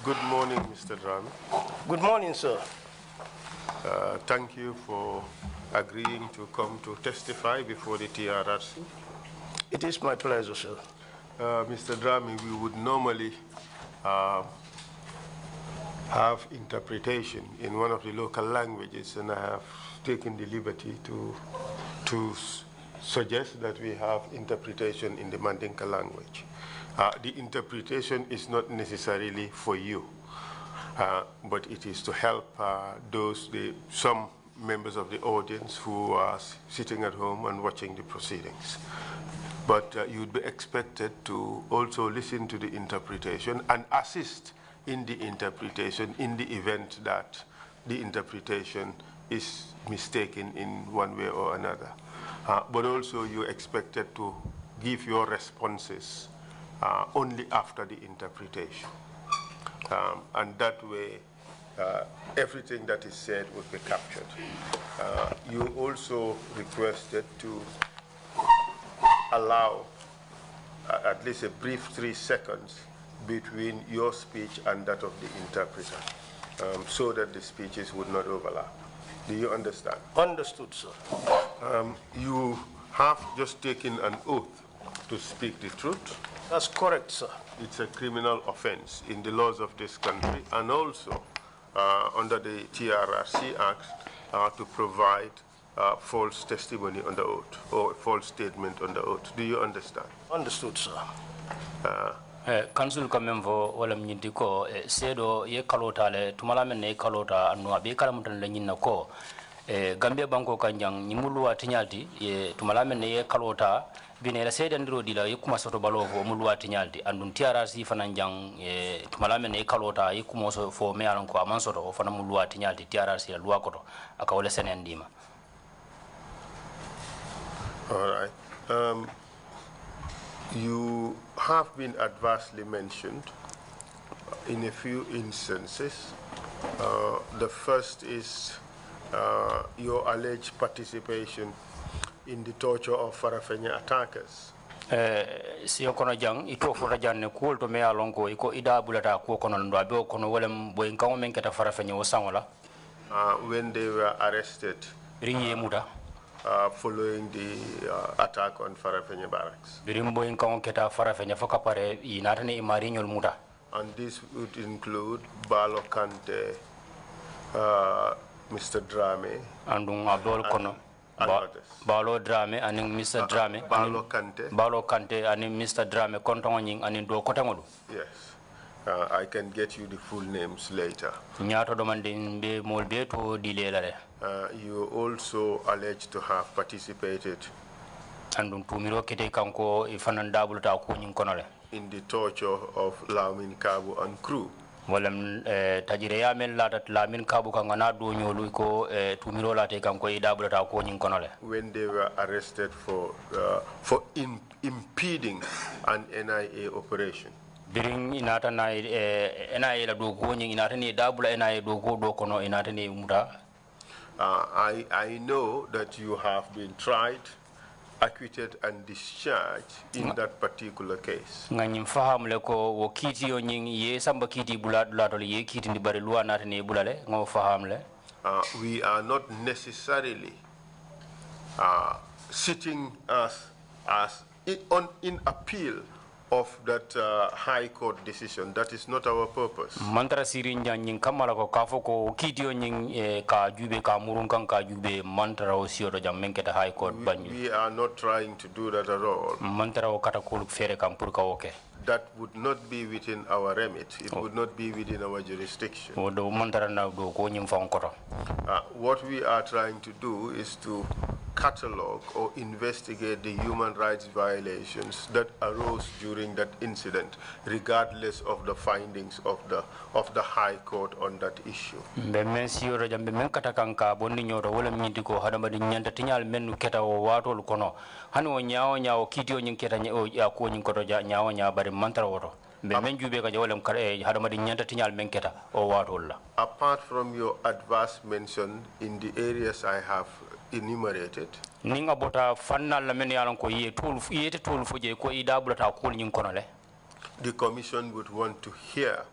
Good morning, Mr. Dramneh. Good morning, sir. Thank you for agreeing to come to testify before the TRRC. It is my pleasure, sir. Mr. Dramneh, we would normally have interpretation in one of the local languages, and I have taken the liberty to suggest that we have interpretation in the Mandinka language. The interpretation is not necessarily for you, but it is to help some members of the audience who are sitting at home and watching the proceedings. But you'd be expected to also listen to the interpretation and assist in the interpretation in the event that the interpretation is mistaken in one way or another. But also you're expected to give your responses only after the interpretation. And that way, everything that is said would be captured. You also requested to allow at least a brief 3 seconds between your speech and that of the interpreter, so that the speeches would not overlap. Do you understand? Understood, sir. You have just taken an oath to speak the truth. That's correct, sir. It's a criminal offense in the laws of this country, and also under the TRRC Act to provide false testimony on the oath or false statement on the oath. Do you understand? Understood, sir. Council kamemvo wala mnyindi ko sedo ye kalota le tumala men ne kalota anu abi kala mutan le nyinna ko Gambia banko kanjang nyimulu atinyalti ye tumala men ye kalota bine la sedan diro dila yikuma soto balovo mulu atinyalti andun TRRC fananjang tumala men ye kalota yikuma so fo me alon ko aman soto o fana mulu atinyalti TRRC la luwa koto aka wala senen dima. All right. You have been adversely mentioned in a few instances. The first is your alleged participation in the torture of Farafenni attackers. Si kono jang ito fota janne kuol to me alonko iko ida bulata ko kono ndo abe kono wolem boy kawo men keta Farafenni o sangola when they were arrested riye muda following the attack on Farafenni barracks. Birimbo in kawo keta Farafenni foka pare inatane imari nyol muda. And this would include Balo Kante, Mr. Dramneh, andung abdol kono Balo Dramneh and Mr. Dramneh, Balo Kante and Mr. Dramneh kontongoning and do kotangodu. Yes. I can get you the full names later. You also alleged to have participated in the torture of Lamin Kabu and crew. When they were arrested for impeding an NIA operation. During inata na NIA la do ko nyi inata ni dabula NIA do ko do kono inata ni muda. I know that you have been tried, acquitted and discharged in that particular case. Ngani faham le ko wo kiti yo nyi ye samba kiti bulad la to ye kiti ndi bari luwa nata ni bulale ngo faham le. We are not necessarily sitting in appeal of that high court decision. That is not our purpose. Mantra sirinja nyin kamala ko kafo ko kitiyo nyin ka jube ka murunkan ka jube mantra o siyo jam menketa high court banyu. We are not trying to do that at all. Mantra o kata kuluk fere kam pur ka oke. That would not be within our remit. It would not be within our jurisdiction. What we are trying to do is to catalog or investigate the human rights violations that arose during that incident, regardless of the findings of the High Court on that issue. Apart from your adverse mention in the areas I have enumerated, the Commission would want to hear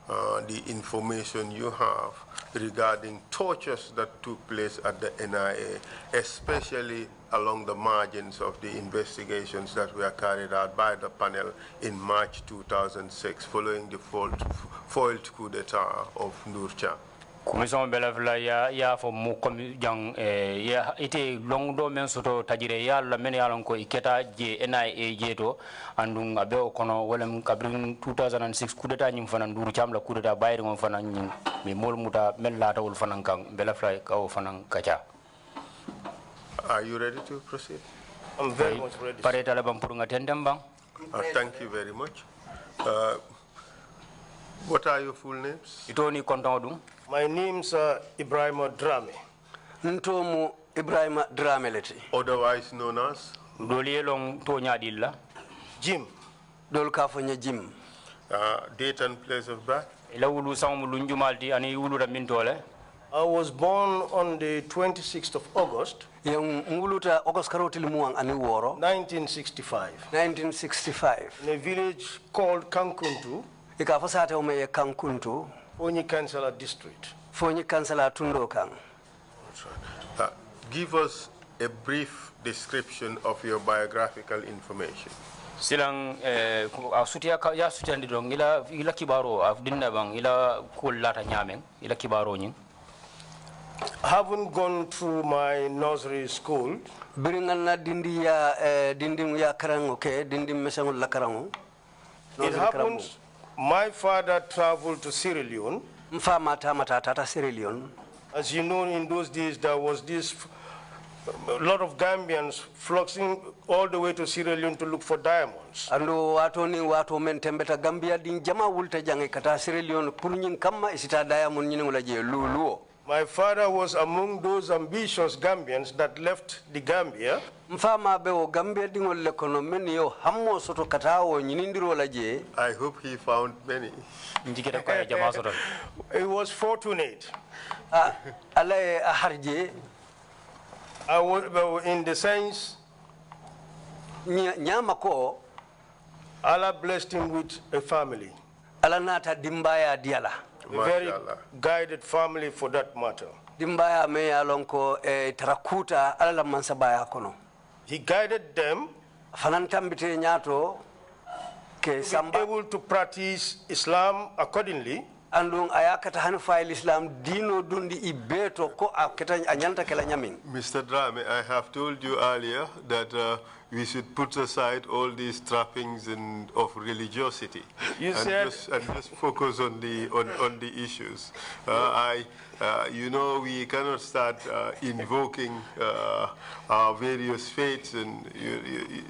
the information you have regarding tortures that took place at the NIA, especially along the margins of the investigations that were carried out by the panel in March 2006 following the foiled coup d'etat of Nurcha. Commission belafla ya fo mu jang ya ite longdo men soto tajire ya la men ya lon ko iketa je NIA je to andung abe o kono wolem kabrin 2006 coup d'etat nyim fanan duru cham la coup d'etat bayri ngon fanan nyim mi mol muta men la tawul fanan kan belafla ka o fanan kacha. Are you ready to proceed? I'm very much ready. Pareta la bam pour ngatendem bang. Thank you very much. What are your full names? Itoni konton. My name's Ebrima Dramneh. Ntomu Ebrima Dramneh. Otherwise known as? Dolielong to nyadilla. Jim. Dol kafonya Jim. Date and place of birth? Ila wulu samu lunjumalti ani wulu ramintole. I was born on the 26th of August, 1965, 1965. in a village called Kankuntu, Ikafasate ume Kankuntu, Fonyi Kansala district. Fonyi Kansala Tundokan. Give us a brief description of your biographical information. Silang asutia ya sutiandi dong ila kibaro afdinna bang ila kullata nyamen ila kibaro nyin. Haven't gone through my nursery school. Biringana dindi ya dindi ya karango ke dindi mesangul la karango. It happens. My father traveled to Sierra Leone. Mfama tata Sierra Leone. As you know, in those days there was this a lot of Gambians flocking all the way to Sierra Leone to look for diamonds. Ando wato ni wato men tembeta Gambia din jama wulta jangi kata Sierra Leone pour nyin kamma isita diamond nyin wala je luluo. My father was among those ambitious Gambians that left the Gambia. Mfama beo Gambia dingol lekono men yo hammo soto katawo nyinindiro la je. I hope he found many. He was fortunate. Alaye aharje. I was in the sense Nyama ko Allah blessed him with a family. Alanata dimbaya diala. A very guided family for that matter. Dimbaya me alonko tarakuta alala mansabaya kono. He guided them fanantambite nyato ke to samba be able to practice Islam accordingly. Andung ayakata hanifa Islam dino dundi ibeto ko aketa anyanta kala nyamin. Mr. Dramneh, I have told you earlier that we should put aside all these trappings of religiosity and just focus on the issues. You know, we cannot start invoking our various faiths, and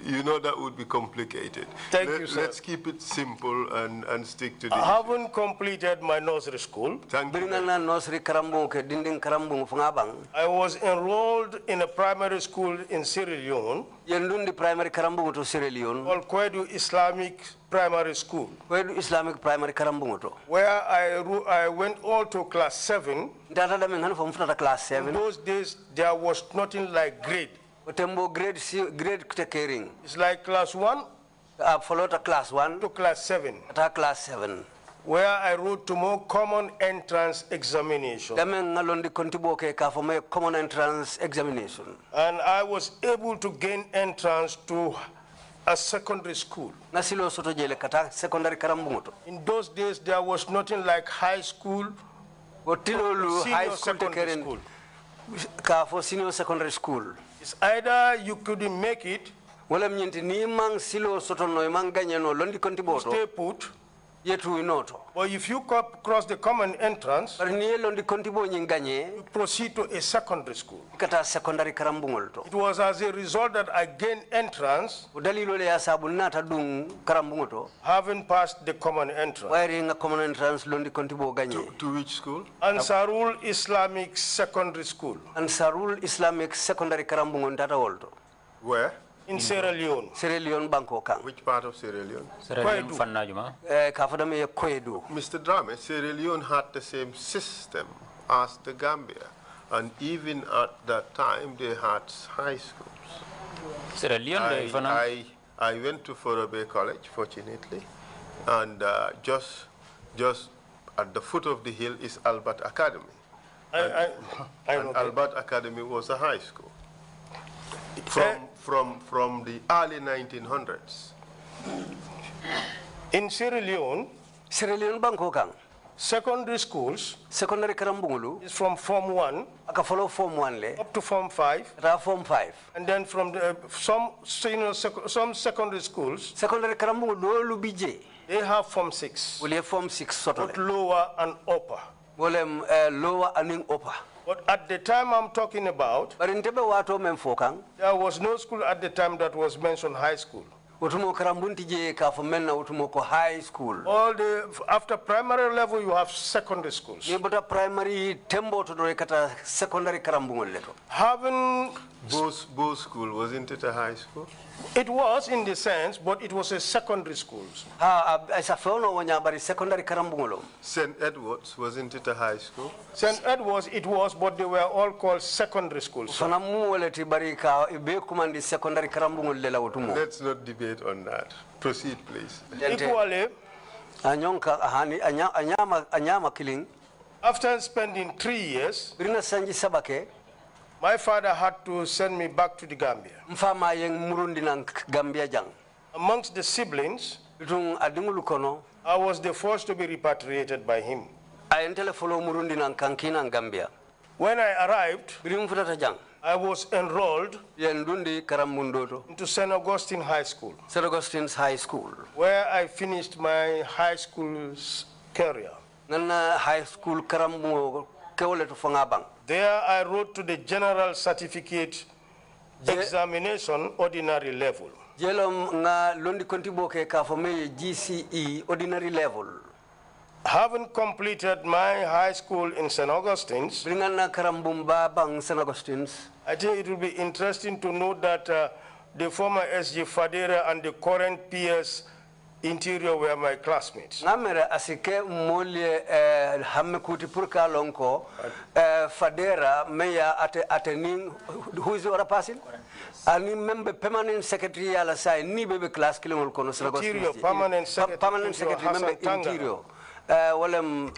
you know that would be complicated. Thank you, sir. Let's keep it simple and stick to the I haven't completed my nursery school. Thank you. I was enrolled in a primary school in Sierra Leone Yendundi primary karambungu to Sierra Leone. called Kwedu Islamic Primary School, Kwedu Islamic primary karambungu to. where I went all to class 7. Data da menghan from class 7. In those days, there was nothing like grade. Otembo grade caring. It's like class 1 Follow to class 1 to class 7, to class 7. where I wrote to more common entrance examination. Damen ngalondi kontibo ke ka for common entrance examination. And I was able to gain entrance to a secondary school. Nasilo soto jele kata secondary karambungu to. In those days, there was nothing like high school or High school secondary school. Ka for senior secondary school. It's either you couldn't make it, Wala mnyenti ni mang silo soto no mang ganya no londi kontibo to. stay put. Yetu inoto. But if you cross the common entrance, But ni londi kontibo nyinganye you proceed to a secondary school. kata secondary karambungol to. It was as a result that I gained entrance, Udalilo le asabu nata dung karambungo to. having passed the common entrance. Wiring a common entrance londi kontibo ganye. To which school? Ansarul Islamic Secondary School Ansarul Islamic secondary karambungo ndata wolto. Where? in Sierra Leone. Sierra Leone banko kang. Which part of Sierra Leone? Kafadame ye Kwedu. Mr. Dramneh, Sierra Leone had the same system as the Gambia, and even at that time they had high schools. Sierra Leone I went to Forobe College, fortunately, and just at the foot of the hill is Albert Academy. I And know Albert Academy was a high school from the early 1900s. in Sierra Leone, Bangkokang. secondary schools Secondary karambungulu. is from Form 1 Aka follow Form 1 le. up to Form 5. Form 5. And then from the, some secondary schools, Secondary karambungulu lolu bije. they have Form 6, Wole Form 6 both sotole. lower and upper. Wolem lower and upper. But at the time I'm talking about, But in tebe wato men fokang. there was no school at the time that was mentioned high school. Utumo karambunti je ka fo menna utumo ko high school. All the, after primary level, you have secondary schools. Ni bota primary tembo to do kata secondary karambungol leto. Having, Bose School, wasn't it a high school? it was in the sense, but it was a secondary school. Ha asa fono wonya bari secondary karambungolo. St. Edward's, wasn't it a high school? St. Edward's, it was, but they were all called secondary schools. Sona mu woleti bari ka be kumandi secondary karambungol lela utumo. Let's not debate on that. Proceed, please. Equally, Anyonka ahani anyama killing. after spending 3 years, Birina sanji sabake my father had to send me back to the Gambia. mfama yeng murundi nang Gambia jang. Amongst the siblings, Bitung adingulu kono I was the first to be repatriated by him. ayentele follow murundi nang kankina Gambia. When I arrived, Birim futata jang. I was enrolled Yen dundi karammundoto. into St. Augustine High School, St. Augustine's High School. where I finished my high school career. Nana high school karambu kewole to fangabang. There I wrote to the General Certificate Examination Ordinary Level. Jelom nga londi kontibo ke ka fo me GCE ordinary level. Having completed my high school in St. Augustine's, Bringana karambumba bang St. Augustine's. I think it will be interesting to note that the former SG Fadera and the current PS Interior were my classmates. Ngamere asike molye hamme kuti purka lonko Fadera meya atening who is the other person? Ani member permanent secretary ala sai ni bebe class kilingol kono St. Augustine's. Interior, permanent secretary member Hassan interior. Walem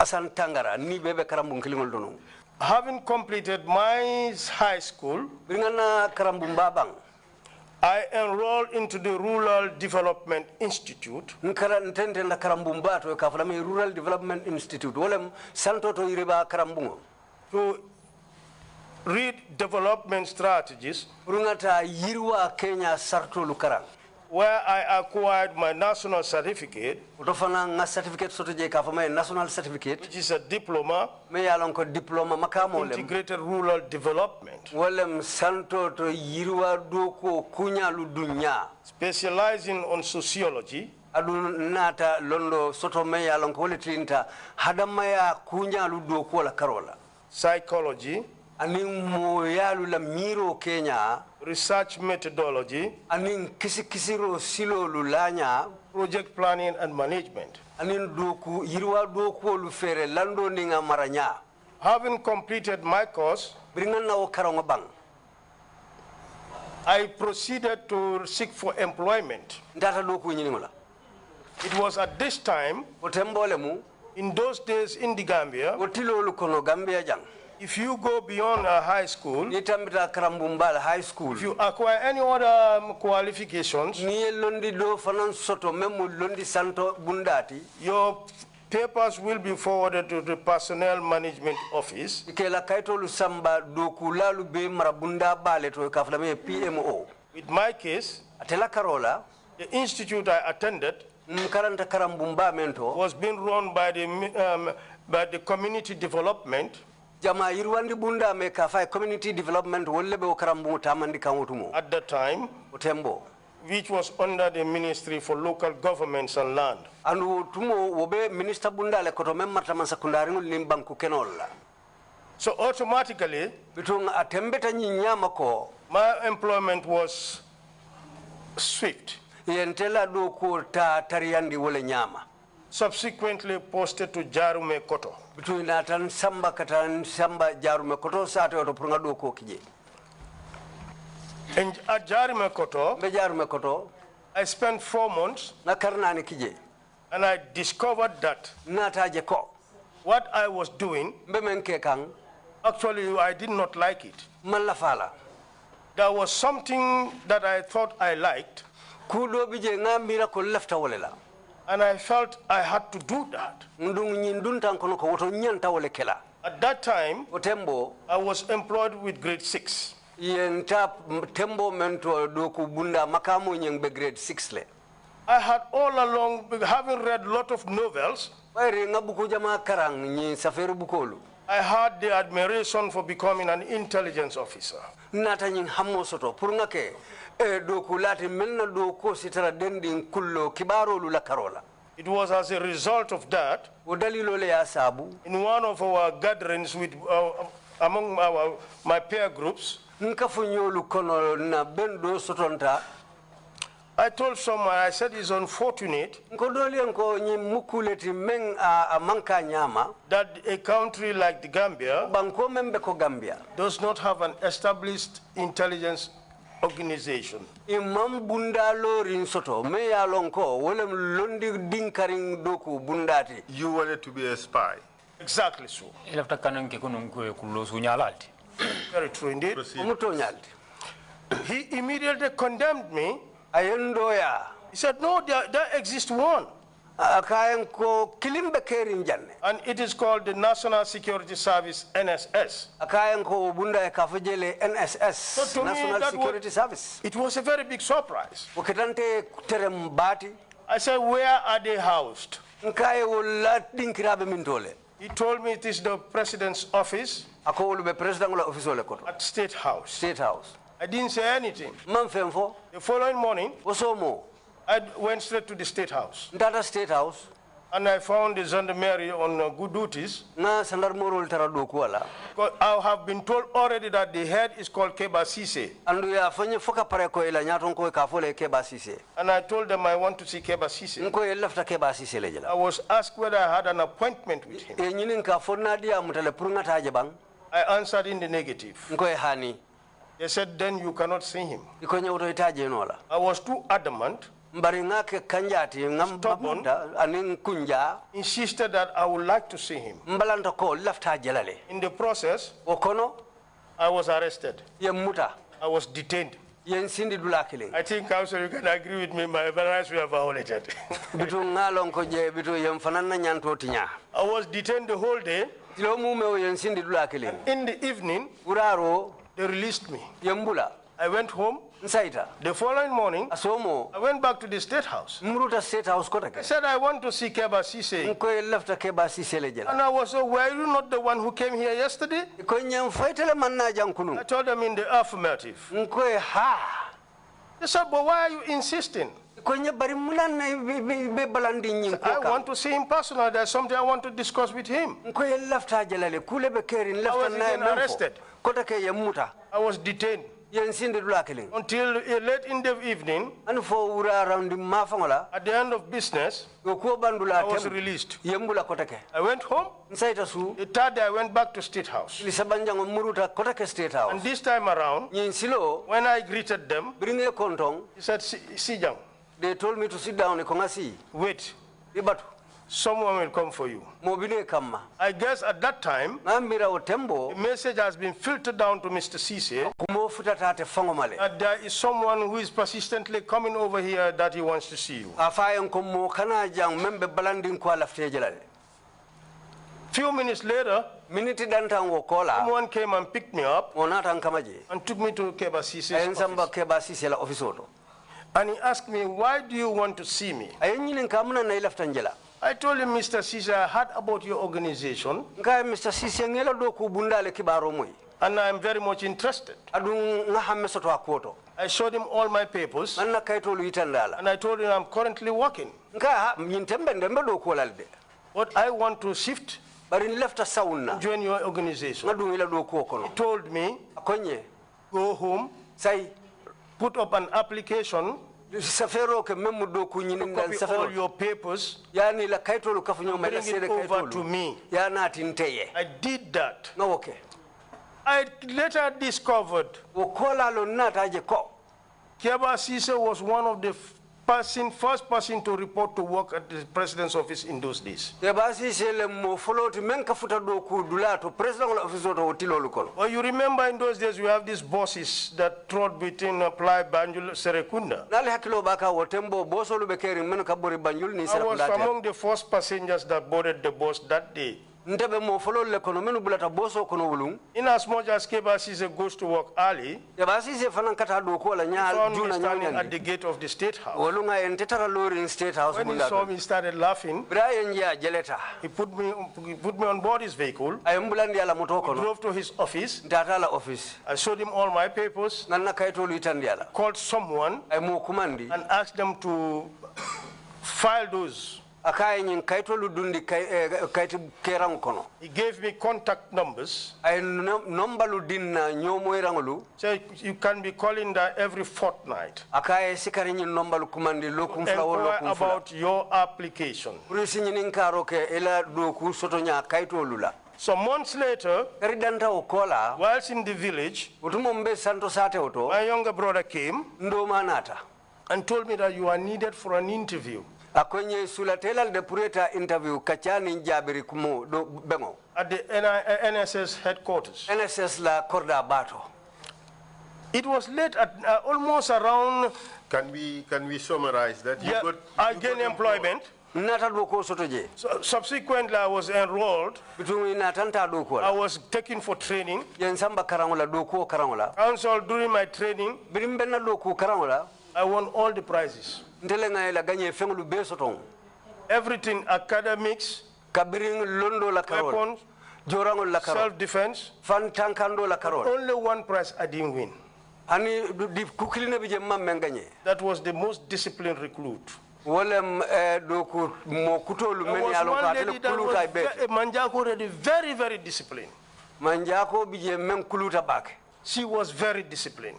Asan Tangara ni bebe karambung kilingol dono. Having completed my high school, Bringana karambumba bang. I enrolled into the Rural Development Institute Nkara ntende na karambumba to ka fulami Rural Development Institute. Walem santo to iriba karambungo. to read development strategies, Rungata yirwa Kenya sarto lukarang. where I acquired my national certificate, Utofana nga certificate soto je ka fama national certificate. which is a diploma Me yalon ko diploma makamo lem. integrated rural development, Walem santo to yirwa doko kunya ludunya. specializing on sociology, Adu nata londo soto me yalon ko letrinta hadamaya kunya ludoko la karola. psychology, Aning mo yalu la miro Kenya. research methodology, Aning kisiro silo lulanya. project planning and management. Anin doku yirwa doku lu fere lando ninga maranya. Having completed my course, Bringan na o karongo bang. I proceeded to seek for employment. Ndata doku nyingola. It was at this time, Otembole mu. in those days in the Gambia, Otilo lu kono Gambia jang. if you go beyond a high school, Nitambita karambumbala high school. if you acquire any other qualifications, Ni londi do fanan soto memu londi santo bundati. your papers will be forwarded to the Personnel Management Office. Ikela kaito lu samba doku lalu be marabunda bale to kaflame PMO. With my case, Atela karola. the institute I attended Karanta karambumba mento. was being run by the community development. Jama yirwandi bunda me kafai community development wollebe o karambu tamandi kanwotumo. At that time, Otembo. which was under the Ministry for Local Governments and Land. Anu tumo wobe minister bunda le koto memma taman sakundari ngul nimbanku kenolla. So automatically, Bitung atembeta nyinyama ko. my employment was swift. Yentela do ko ta tariyandi wole nyama. Subsequently posted to Jarume Koto. Bitung natan samba katan samba jarume koto saate oto prunga do ko kije. And at Jarume Koto, Be jarume koto I spent 4 months na karnani kije. And I discovered that nataje ko what I was doing, be men ke kan actually I did not like it. malla fala There was something that I thought I liked, kudo bije ngambira ko lefta wolela and I felt I had to do that. ndung nyin dun tan kono ko woto nyanta wole kela At that time, otembo I was employed with grade 6. yen tap tembo mento do ku bunda makamo nyeng be grade 6 le I had all along, having read a lot of novels, bayre ngabu ko jama karang nyi saferu bukolu I had the admiration for becoming an intelligence officer. nata nyin hammo soto pour ngake e do ku lati melna do ko sitara dendin kullo kibarolu la karola It was as a result of that, o dalilo le ya sabu in one of our gatherings with among my peer groups, nkafu nyolu kono na bendo sotonta I told someone, I said it's unfortunate nkodoli enko nyi mukuleti men a manka nyama that a country like the Gambia banko membe ko Gambia does not have an established intelligence organization. imam bunda lorin soto me ya lonko wolem londi dinkaring doku bundati You wanted to be a spy. Exactly so. ilafta kanon ke kunun ko kullo suñalalti Very true indeed. muto nyalti He immediately condemned me. ayendo ya He said, no, there exists one. akayen ko kilimbe kerin janne And it is called the National Security Service, NSS. akayen ko bunda e kafujele NSS So to me, National that Security Service It was a very big surprise. o ketante terem bati I said, where are they housed? nkaye wala dinkirabe min tole He told me it is the president's office ako wolu be president la office ole koto at State House. State House I didn't say anything. man femfo The following morning, osomo I went straight to the State House. ndata State House And I found the gendarmerie on good duties. na sandarmorol tara do ko wala I have been told already that the head is called Keba Sise. andu ya fanye foka pare ko ila nyaton ko ka fole ke basise And I told them I want to see Keba Sise. nko e lafta ke basise le I jela was asked whether I had an appointment with him. e nyinin ka fonna dia mutale pour ngata je bang I answered in the negative. nko e hani They said, then you cannot see him. iko nyawto itaje nola I was too adamant, mbari ngake kanjati Stubborn. ngamba anin kunja insisted that I would like to see him. mbalanta ko lafta jelale In the process, okono I was arrested. ye muta I was detained. yen sindi dulakile I think, Council, you can agree with me, my rights were violated. bitu ngalon ko je bitu yem fanana nyanto tinya I was detained the whole day. tilo mume o yen sindi dulakile In the evening, uraro they released me. yembula I went home. nsaita The following morning, asomo I went back to the State House. muruta State House kota I ke said, I want to see Keba Sise. nko e lafta ke basise le jela And I was, so, were you not the one who came here yesterday? ko nyam faytele manna jankunu I told them in the affirmative. nko e ha They said, but why are you insisting? ko nye bari munan be balandi nyin I ko want to see him personally. There's something I want to discuss with him. nko e lafta jelale kule be kerin lafta was na again memfo arrested. kota ke yemuta I was detained yen sindi dulakile until late in the evening. an fo wura around mafangola At the end of business, ko ko bandula I was tem released. yembula kota ke I went home. nsaita su The third day, I went back to State House. li sabanjango muruta kota ke State And House this time around, nyin silo when I greeted them, bringe kontong he said, Sijang, they told me to sit down ko ngasi wait, ibatu someone will come for you. mobile kamma I guess at that time, ngambira o tembo the message has been filtered down to Mr. Cisse kumo futata te fangomale that there is someone who is persistently coming over here that he wants to see you. afayen ko mo kana jang membe balandin ko lafte jelale Few minutes later, miniti dantan wo kola someone came and picked me up onatan kamaje and took me to Keba en Cisse's samba office. ke basise la office oto And he asked me, why do you want to see me? ay nyinin kamuna na laftan jela I told him, Mr. Cisse, I heard about your organization nka Mr. Sisi ngela do ko bundale kibaro moy and I am very much interested. adu nga hamme soto akoto I showed him all my papers anna kayto lu itandala and I told him I'm currently working. nka nyin tembe ndembe do ko lalde But I want to shift, bari lafta sauna join your organization. ngadu ila do ko kono He told me, akonye go home, say put up an application, safero ke memu do ko nyinin dal copy all safero your papers, yani la kayto lu kafu nyoma la bring it sede over kayto to lu me. ya natinteye I did that. no okay I later discovered wo kola lo nata je ko Keba Cisse was one of the first person to report to work at the president's office in those days. Well, you remember in those days we have these buses that trod between Apply, Banjul, Serekunda. I was among the first passengers that boarded the bus that day. In as much as Kebasise goes to work early, he found me standing at the gate of the State House. When he saw me, he started laughing. He put me on board his vehicle. He drove to his office. I showed him all my papers, called someone, and asked them to file those. He gave me contact numbers. So you can be calling that every fortnight. Inquire about your application. Some months later, whilst in the village, my younger brother came and told me that you are needed for an interview. Akonye sulatela de pureta interview kachani njabiri kumu do bengo at the NSS headquarters. NSS la korda bato. It was late at almost around. Can we summarize that? Yeah, I gained employment. So, subsequently, I was enrolled. I was taken for training. Counsel, during my training, I won all the prizes. Everything, academics, weapons, self-defense. Only one prize I didn't win. That was the most disciplined recruit. There was one lady that was Manjako already very, very disciplined. She was very disciplined.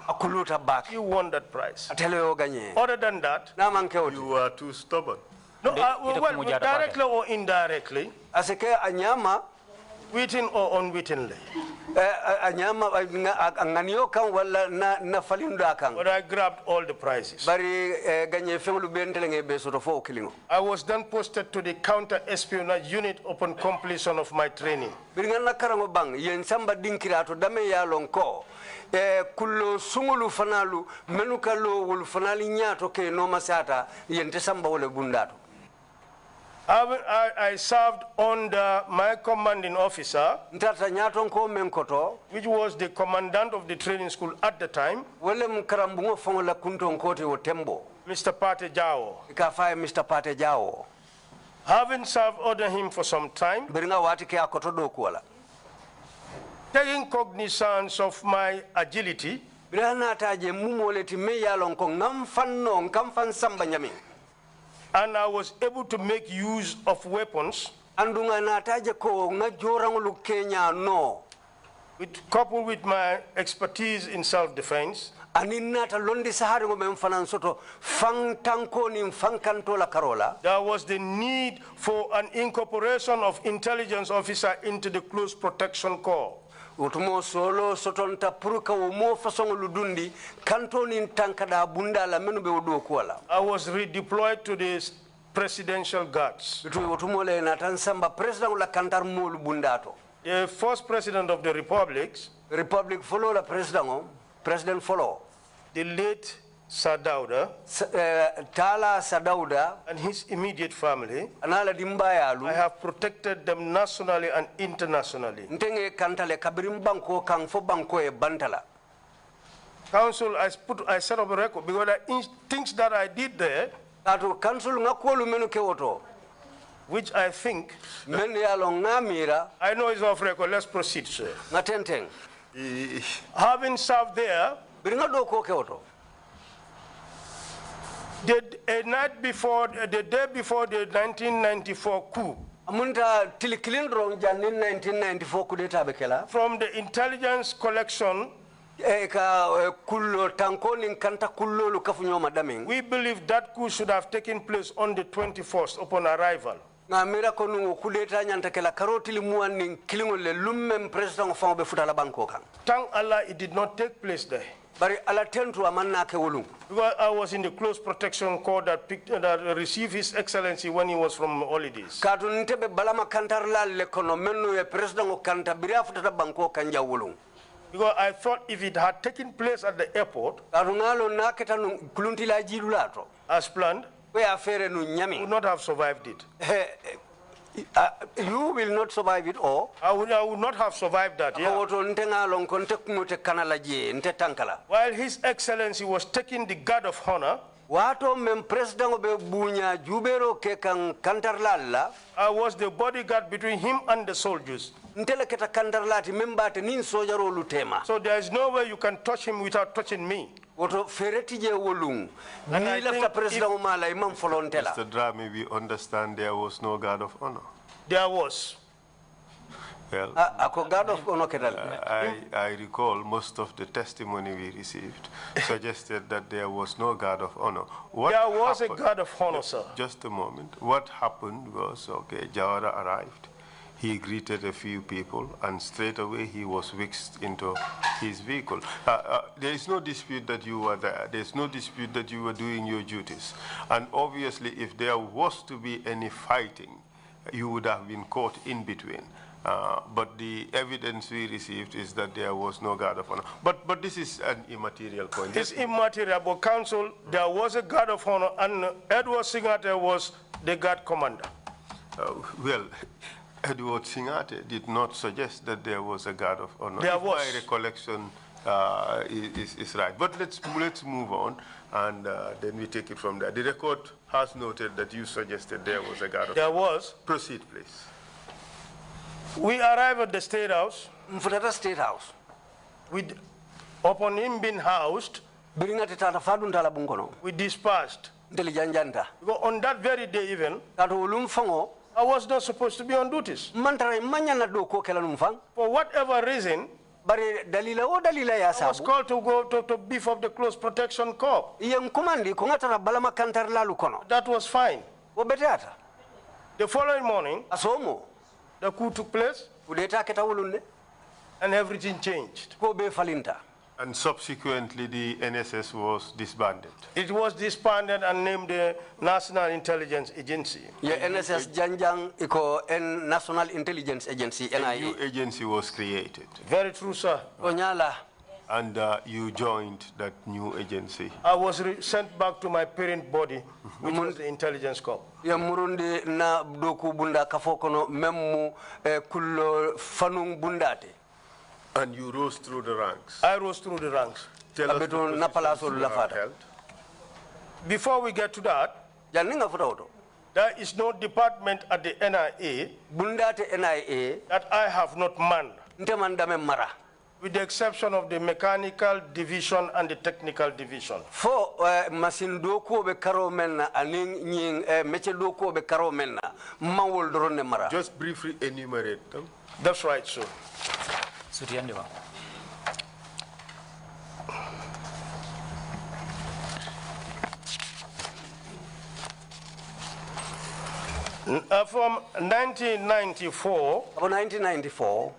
She won that prize. Other than that, you were too stubborn. No, well, directly or indirectly, witting or unwittingly. But I grabbed all the prizes. I was then posted to the counter-espionage unit upon completion of my training. Kullo sungulu fanalu menukalo wul fanali nyato ke no masata yente samba wole bundato. I served under my commanding officer, which was the commandant of the training school at the time, Mr. Pate Jao. Having served under him for some time, taking cognizance of my agility, and I was able to make use of weapons, coupled with my expertise in self-defense, there was the need for an incorporation of intelligence officer into the Close Protection Corps. I was redeployed to the presidential guards. The first president of the Republic, the late Sadauda, and his immediate family, I have protected them nationally and internationally. Council, I set up a record because things that I did there, which I think, I know is off record. Let's proceed, sir. Having served there, the day before the 1994 coup, from the intelligence collection, we believe that coup should have taken place on the 21st upon arrival. Thank Allah it did not take place there. Bari ala tentu amanna ke wolung. Because I was in the close protection corps that received His Excellency when he was from holidays. Kadun tebe balama kantarla le kono mennu ye president o kanta bira futata banko kanja wolung. Because I thought if it had taken place at the airport, as planned, we would not have survived it. You will not survive it all. I would not have survived that. Yeah. While His Excellency was taking the guard of honor, I was the bodyguard between him and the soldiers. So there is no way you can touch him without touching me. And I think Mr. Dramneh, we understand there was no guard of honor. There was. Well, I recall most of the testimony we received suggested that there was no guard of honor. There was a guard of honor, sir. Just a moment. What happened was, okay, Jawara arrived. He greeted a few people, and straight away he was whisked into his vehicle. There is no dispute that you were there. There is no dispute that you were doing your duties. And obviously, if there was to be any fighting, you would have been caught in between. But the evidence we received is that there was no guard of honor. But this is an immaterial point. It's immaterial, but counsel, there was a guard of honor, and Edward Singate was the guard commander. Well, Edward Singate did not suggest that there was a guard of honor. There was. My recollection is right. But let's move on, and then we take it from there. The record has noted that you suggested there was a guard of honor. There was. Proceed, please. We arrived at the State House. Mfutata State House. Upon him being housed, we dispersed. Because on that very day even, I was not supposed to be on duties. For whatever reason, I was called to go to beef up the close protection corps. That was fine. The following morning, the coup took place, and everything changed. And subsequently, the NSS was disbanded. It was disbanded and named the National Intelligence Agency. Yeah, NSS Janjang iko National Intelligence Agency, NIA. A new agency was created. Very true, sir. And you joined that new agency. I was sent back to my parent body, which was the Intelligence Corps. Ya murundi na doku bunda kafokono memu kullo fanung bundate. And you rose through the ranks. I rose through the ranks. Tell us the positions you have held. Before we get to that, there is no department at the NIA that I have not manned, with the exception of the mechanical division and the technical division. For machine doko be karo menna aning nying meche doko be karo menna mawol drone mara. Just briefly enumerate them. That's right, sir. From 1994,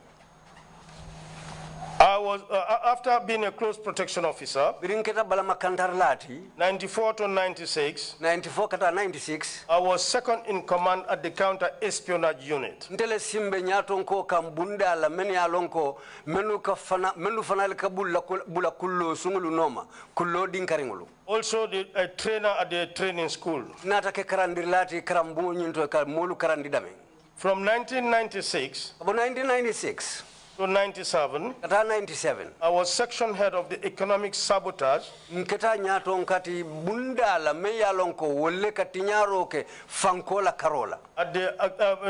I was, after being a close protection officer, 94 to 96, I was second in command at the counter-espionage unit. Also a trainer at the training school. From 1996 to 97, I was section head of the economic sabotage at the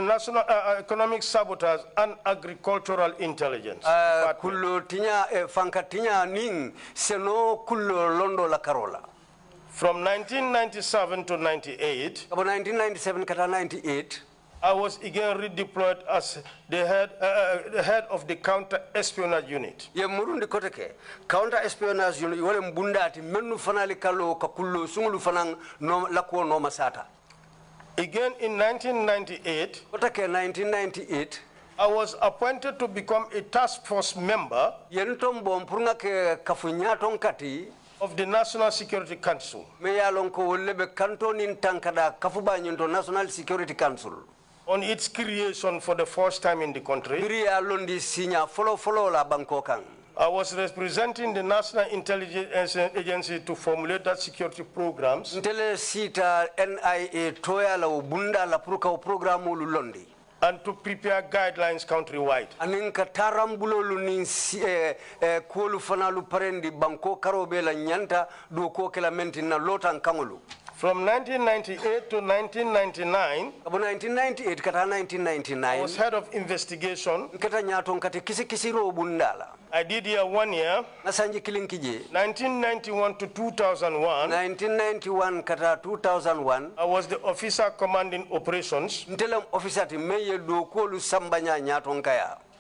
National Economic Sabotage and Agricultural Intelligence. From 1997 to 98, I was again redeployed as the head of the counter-espionage unit. Counter-espionage unit, again in 1998, I was appointed to become a task force member of the National Security Council. National Security Council. On its creation for the first time in the country. I was representing the National Intelligence Agency to formulate that security programs. And to prepare guidelines countrywide. From 1998 to 1999, I was head of investigation. I did here 1 year. 1991 to 2001. I was the officer commanding operations.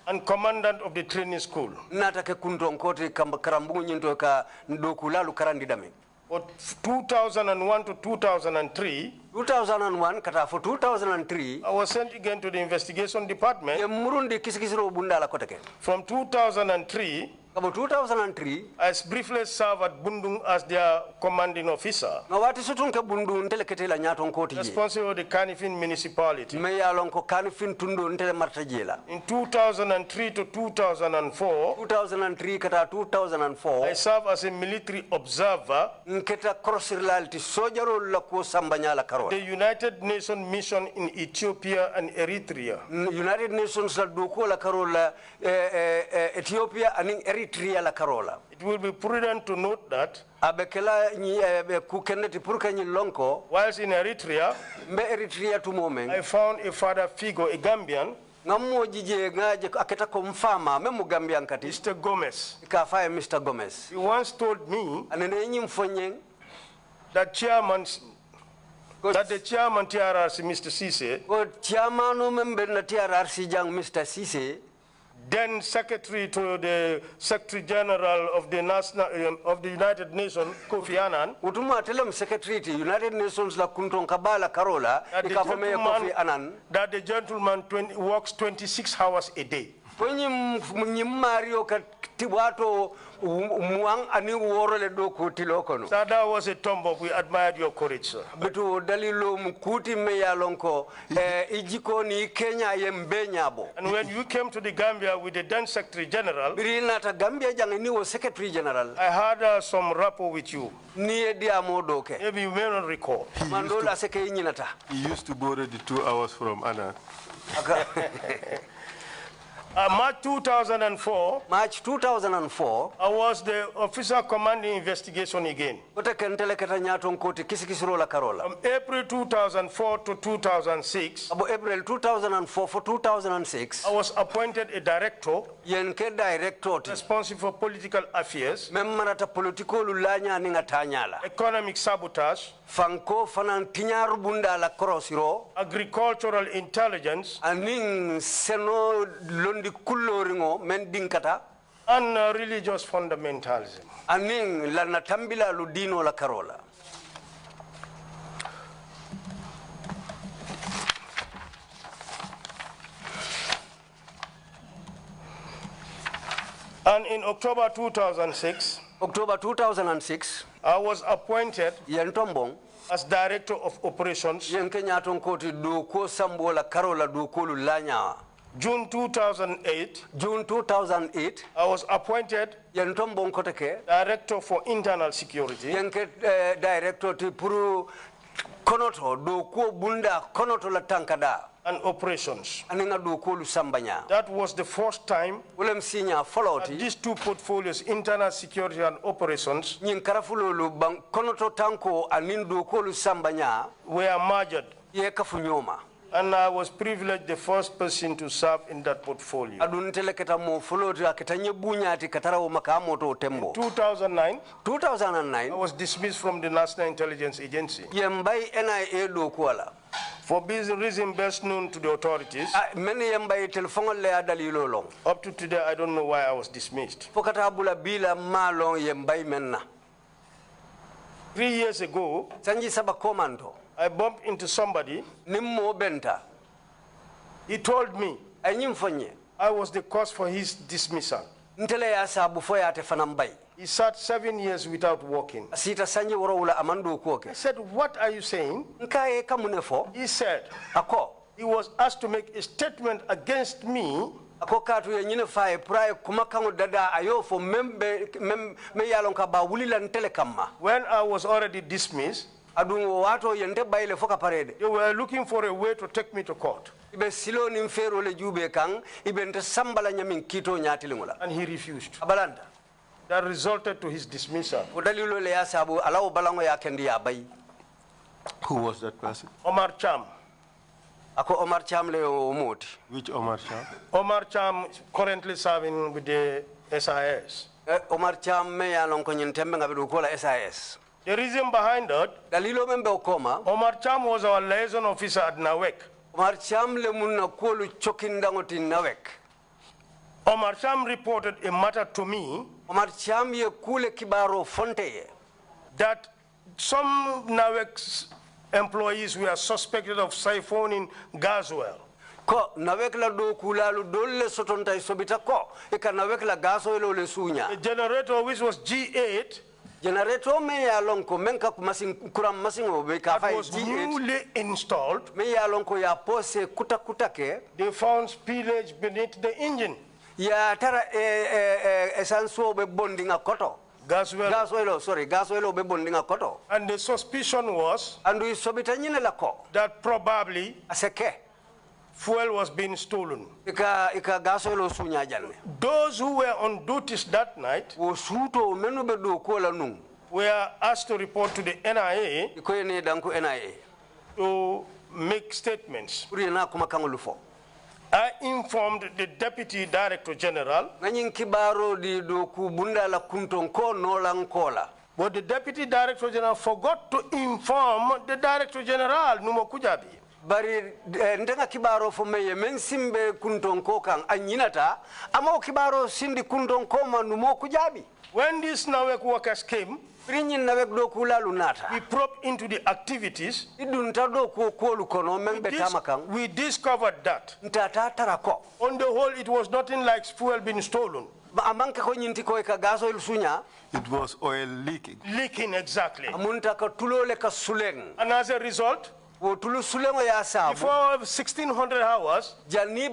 And commandant of the training school. For 2001 to 2003, 2003, I was sent again to the investigation department. From 2003, about 2003, I briefly served at Bundung as their commanding officer. Responsible for the Kanifing municipality. In 2003 to 2004, I served as a military observer. The United Nations mission in Ethiopia and Eritrea. United Nations Ethiopia and Eritrea. It will be prudent to note that whilst in Eritrea, I found a father figure, a Gambian, Mr. Gomez. Mr. Gomez. He once told me that the chairman TRRC, Mr. Cisse, then Secretary to the Secretary General of the United Nations, Kofi Annan, Secretary to United Nations la Kunton Kabala Karola, that the gentleman works 26 hours a day. So that was a tomb. We admired your courage, sir. And when you came to the Gambia with the then Secretary General, I had some rapport with you. Maybe you may not recall. He used to borrow the 2 hours from Anna. March 2004, I was the officer commanding investigation again. From April 2004 to 2006, I was appointed a director responsible for political affairs, economic sabotage, agricultural intelligence, and religious fundamentalism. And in October 2006, I was appointed as Director of Operations. June 2008, I was appointed Director for Internal Security. And operations. That was the first time that these two portfolios, internal security and operations, were merged. And I was privileged, the first person to serve in that portfolio. In 2009, I was dismissed from the National Intelligence Agency. For reason best known to the authorities. Up to today, I don't know why I was dismissed. 3 years ago, I bumped into somebody. He told me I was the cause for his dismissal. He sat 7 years without working. I said, what are you saying? He said, he was asked to make a statement against me. When I was already dismissed, they were looking for a way to take me to court. And he refused. That resulted to his dismissal. Who was that person? Omar Cham. Which Omar Cham? Omar Cham is currently serving with the SIS. Omar Cham SIS. The reason behind that, Omar Cham was our liaison officer at NAWEC. Omar Cham reported a matter to me that some NAWEC employees were suspected of siphoning gas oil. The generator, which was G8, that was newly installed, they found spillage beneath the engine. Gas oil. And the suspicion was that probably fuel was being stolen. Those who were on duties that night were asked to report to the NIA to make statements. I informed the Deputy Director General, but the Deputy Director General forgot to inform the Director General, Numo Kujabi. Bari ndenga kibaro fomeye mensimbe kuntonko kan anyinata ama kibaro sindi kuntonko manumo kujabi. When these NAWEC workers came, we probed into the activities. We discovered that on the whole it was nothing like fuel being stolen. It was oil leaking. Leaking, exactly. And as a result, before 1600 hours, they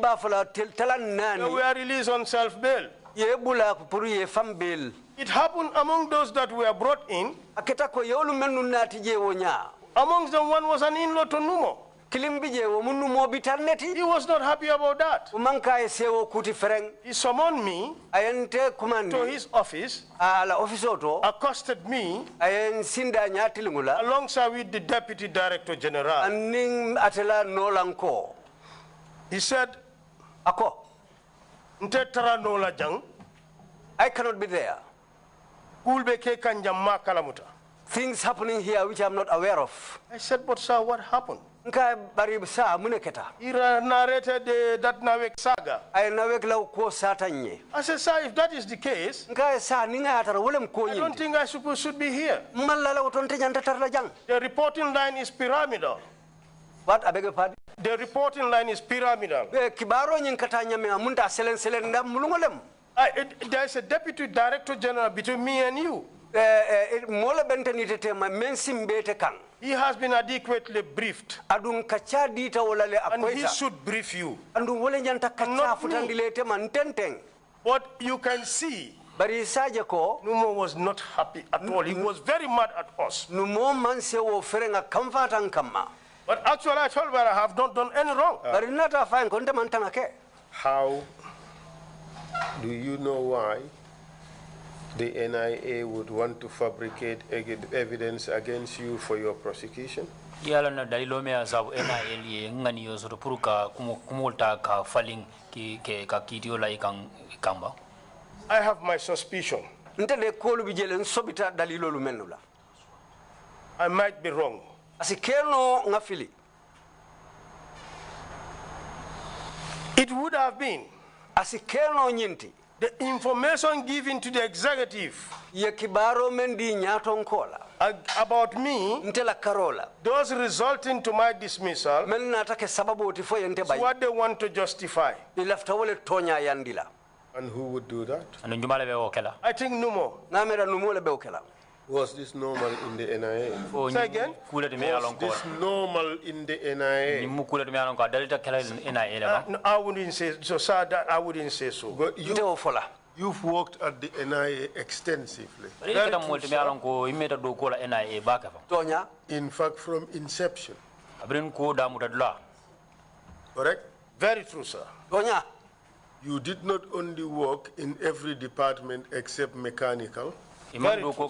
were released on self-bail. It happened among those that were brought in. Amongst them, one was an in-law to Numo. He was not happy about that. He summoned me to his office, accosted me, alongside with the Deputy Director General. He said, I cannot be there. Things happening here which I'm not aware of. I said, but sir, what happened? He narrated that NAWEC saga. I said, sir, if that is the case, I don't think I should be here. The reporting line is pyramidal. What? I beg your pardon? The reporting line is pyramidal. There's a Deputy Director General between me and you. He has been adequately briefed. And he should brief you. And not me. But you can see, Numo was not happy at all. He was very mad at us. But actually, I told him I have not done any wrong. How do you know why the NIA would want to fabricate evidence against you for your prosecution? Yala na dalilo me asabu NIA ngani yo soro puruka kumulta ka faling ki ka kidio la ikamba. I have my suspicion. I might be wrong. It would have been The information given to the executive about me, those resulting to my dismissal, is what they want to justify. And who would do that? I think Numo. Was this normal in the NIA? Say again? Was this normal in the NIA? I wouldn't say so, sir. That I wouldn't say so. But you've worked at the NIA extensively. In fact, from inception. Correct? Very true, sir. You did not only work in every department except mechanical. Mechanical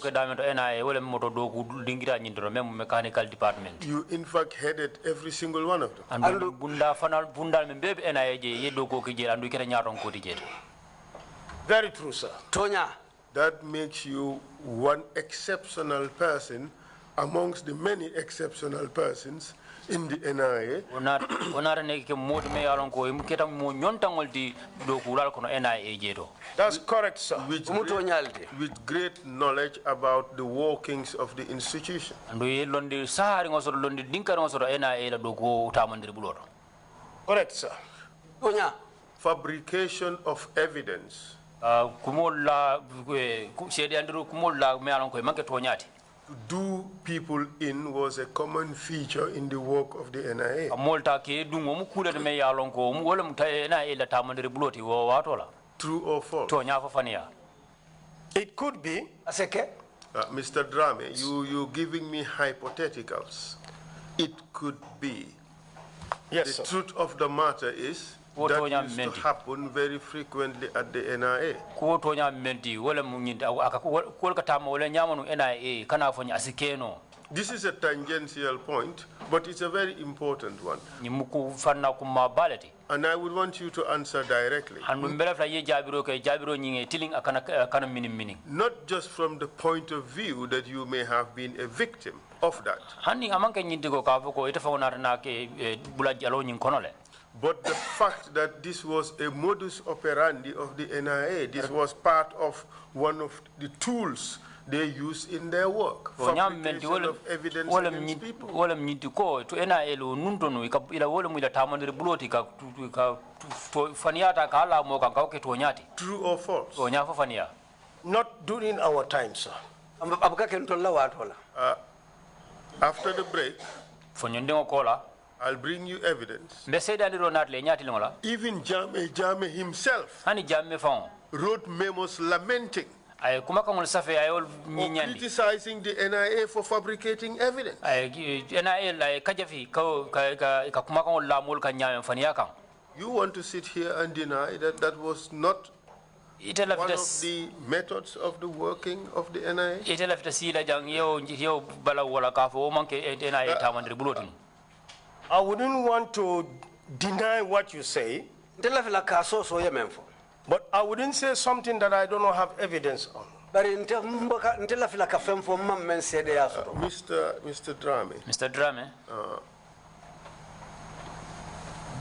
department. You in fact headed every single one of them. Very true, sir. That makes you one exceptional person amongst the many exceptional persons in the NIA. That's correct, sir. With great knowledge about the workings of the institution. Correct, sir. Fabrication of evidence. To do people in was a common feature in the work of the NIA. True or false? It could be. Mr. Dramneh, you're giving me hypotheticals. It could be. Yes, the sir. truth of the matter is that used to happen very frequently at the NIA. This is a tangential point, but it's a very important one. And I would want you to answer directly. Not just from the point of view that you may have been a victim of that. But the fact that this was a modus operandi of the NIA, this was part of one of the tools they use in their work. Fabrication of evidence against people. True or false? Not during our time, sir. After the break, I'll bring you evidence. Even Dramneh himself wrote memos lamenting or criticizing the NIA for fabricating evidence. You want to sit here and deny that that was not one of the methods of the working of the NIA? I wouldn't want to deny what you say, but I wouldn't say something that I don't have evidence on. Mr. Dramneh. Mr. Dramneh.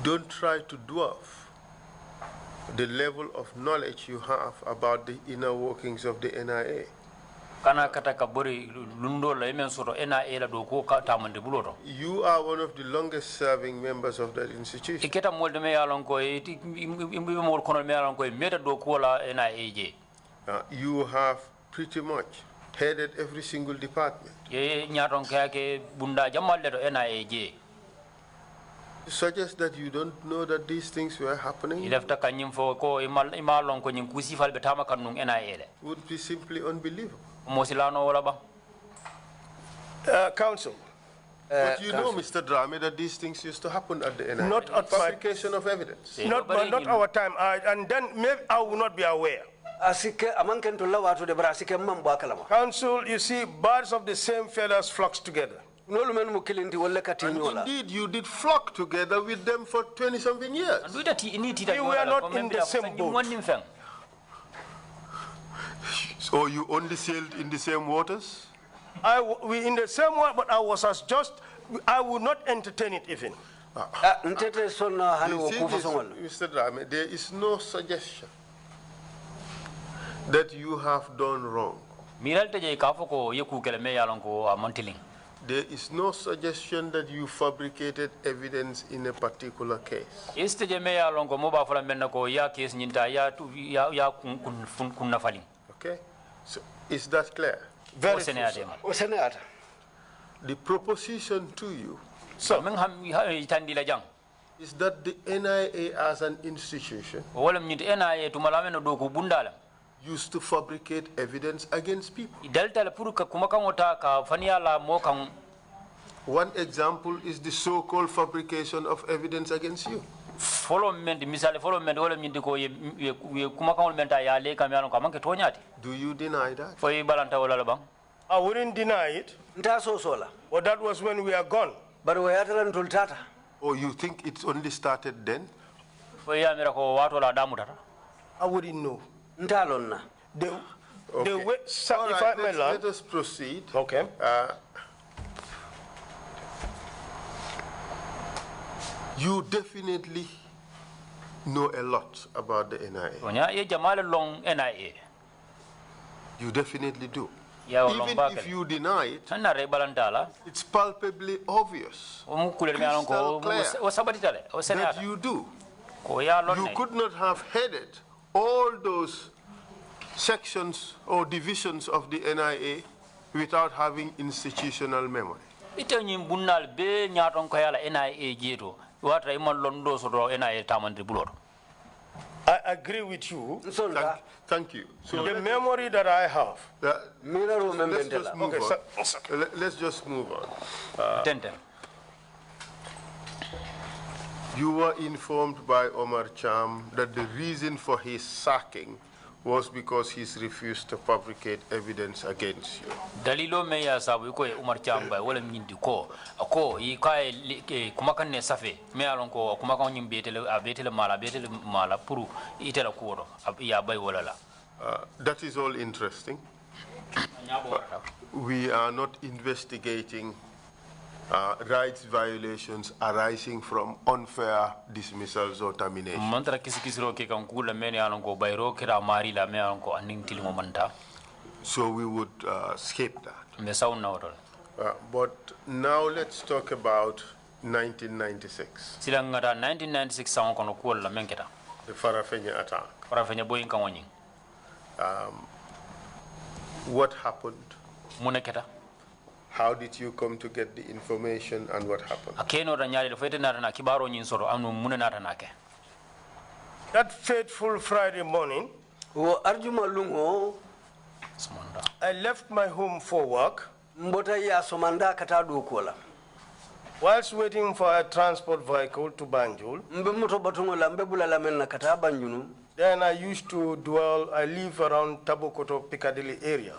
Don't try to dwarf the level of knowledge you have about the inner workings of the NIA. You are one of the longest serving members of that institution. You have pretty much headed every single department. Suggests that you don't know that these things were happening would be simply unbelievable. Counsel. But you know, Mr. Dramneh, that these things used to happen at the NIA. Not at fabrication of evidence. Not our time. And then maybe I will not be aware. Counsel, you see, birds of the same feathers flock together. And indeed, you did flock together with them for 20-something years. We were not in the same boat. So you only sailed in the same waters? We in the same water, but I was as just, I would not entertain it even. Mr. Dramneh, there is no suggestion that you have done wrong. There is no suggestion that you fabricated evidence in a particular case. Okay, so is that clear? Very clear. The proposition to you is that the NIA as an institution used to fabricate evidence against people. One example is the so-called fabrication of evidence against you. Do you deny that? I wouldn't deny it. But that was when we are gone. Or you think it only started then? I wouldn't know. Okay. Let us proceed. Okay. You definitely know a lot about the NIA. You definitely do. Even if you deny it, it's palpably obvious, crystal clear, that you do. You could not have headed all those sections or divisions of the NIA without having institutional memory. I agree with you. Thank you. So the memory that I have. Let's just move on. You were informed by Omar Cham that the reason for his sacking was because he's refused to fabricate evidence against you. Dalilo me ya sabu ko Umar Chamba wala nyindi ko ako yi kai kumakan ne safe me alon ko kumakan nyim betele mala puru itela ko ya bay wala la. That is all interesting. We are not investigating rights violations arising from unfair dismissals or termination. So we would skip that. But now let's talk about 1996. The Farafenni attack. What happened? How did you come to get the information and what happened? That fateful Friday morning, I left my home for work. Whilst waiting for a transport vehicle to Banjul, then I used to I live around Tabokoto, Piccadilly area.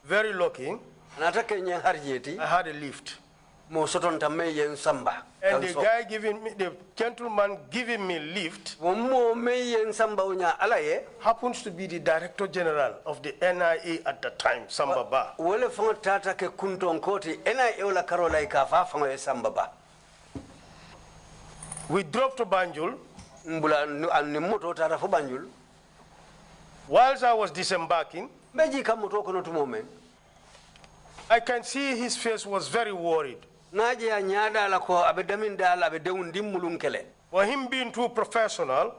Very lucky, I had a lift. And the gentleman giving me lift happens to be the Director General of the NIA at the time, Sambaba. We drove to Banjul. Whilst I was disembarking, I can see his face was very worried. For him being too professional,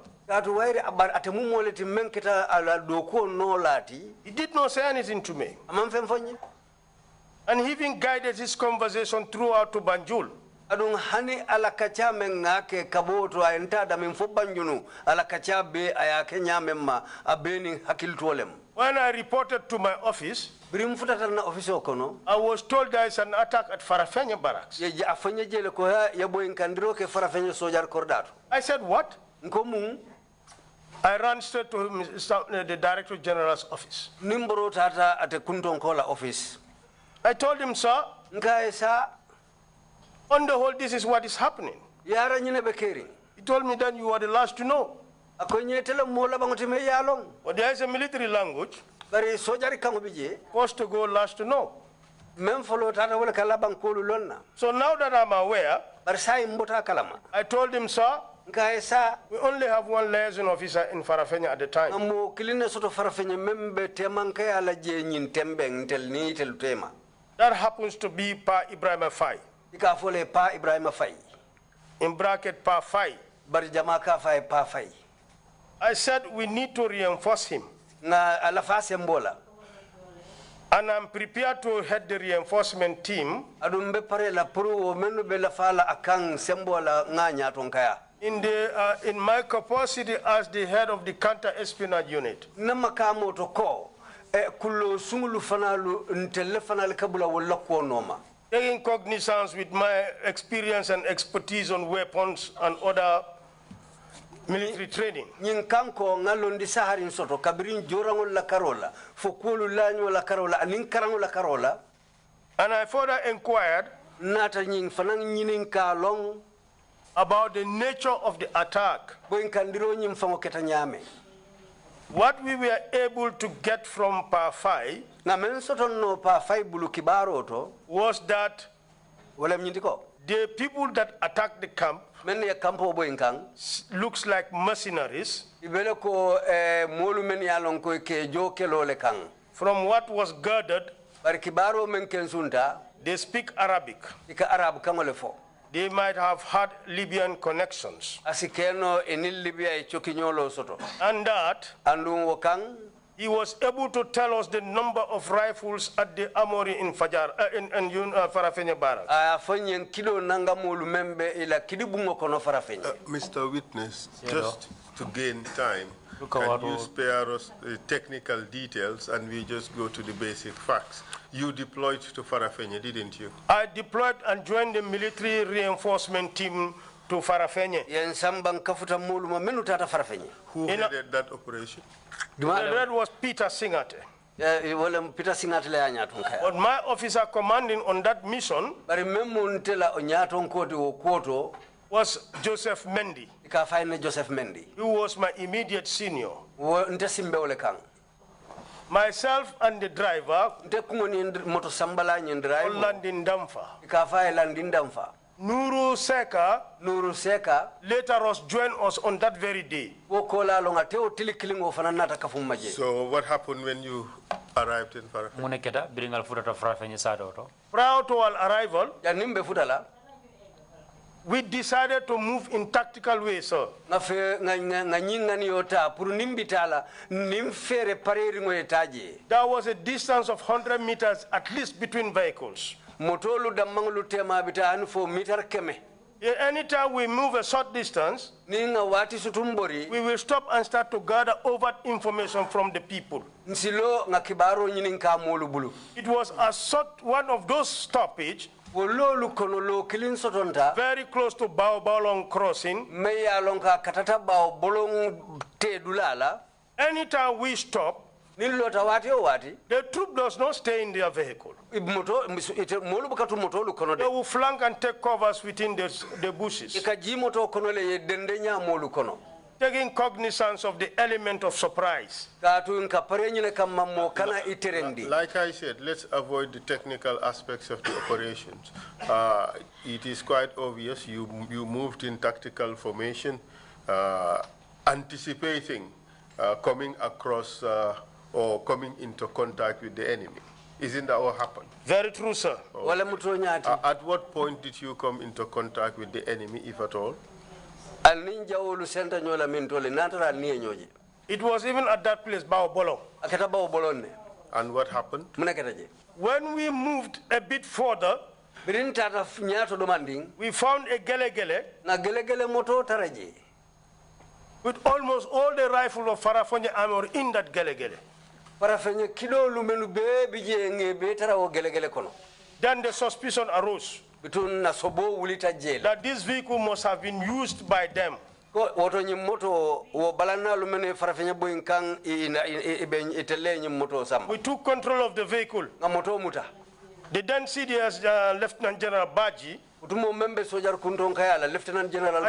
he did not say anything to me. And he even guided his conversation throughout to Banjul. When I reported to my office, I was told there is an attack at Farafenni barracks. I said, what? I ran straight to the Director General's office. I told him, sir, on the whole, this is what is happening. He told me that you are the last to know. But there is a military language. Supposed to go last to know. So now that I'm aware, I told him, sir, We only have one liaison officer in Farafenya at the time. That happens to be Pa Ebrima Fai. In bracket Pa Fai. I said we need to reinforce him. And I'm prepared to head the reinforcement team. In my capacity as the head of the counter-espionage unit. Taking cognizance with my experience and expertise on weapons and other military training. And I further inquired about the nature of the attack. What we were able to get from Pafai was that the people that attacked the camp looks like mercenaries. From what was gathered, they speak Arabic. They might have had Libyan connections. And that he was able to tell us the number of rifles at the armory in Farafenya Barracks. Mr. Witness, just to gain time, can you spare us the technical details and we just go to the basic facts? You deployed to Farafenya, didn't you? I deployed and joined the military reinforcement team to Farafenya. Who headed that operation? That was Peter Singate. But my officer commanding on that mission was Joseph Mendy. Who was my immediate senior. Myself and the driver, landing Damfa. Nuru Seka later joined us on that very day. So what happened when you arrived in Farafenya? Prior to our arrival, we decided to move in tactical way, sir. There was a distance of 100 meters at least between vehicles. Anytime we move a short distance, we will stop and start to gather overt information from the people. It was one of those stoppages very close to Baobalong crossing. Anytime we stop, the troop does not stay in their vehicle. They will flank and take covers within the bushes, taking cognizance of the element of surprise. Like I said, let's avoid the technical aspects of the operations. It is quite obvious you moved in tactical formation, anticipating coming across or coming into contact with the enemy. Isn't that what happened? Very true, sir. Oh. At what point did you come into contact with the enemy, if at all? It was even at that place, Baobolong. And what happened? When we moved a bit further, we found a gelegele with almost all the rifles of Farafenya armor in that gelegele. Then the suspicion arose that this vehicle must have been used by them. We took control of the vehicle. The then CDS Lieutenant General Baji and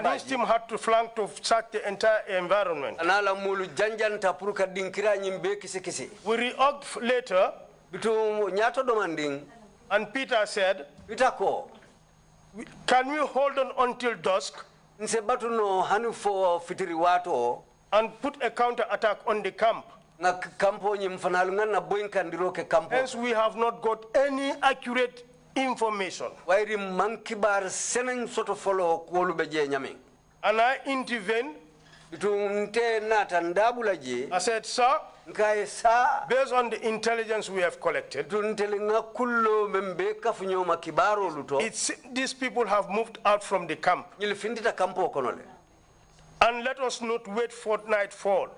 his team had to flank to search the entire environment. We reorged later, and Peter said, can we hold on until dusk and put a counter attack on the camp. Hence, we have not got any accurate information. And I intervened. I said, sir, based on the intelligence we have collected, these people have moved out from the camp. And let us not wait for nightfall,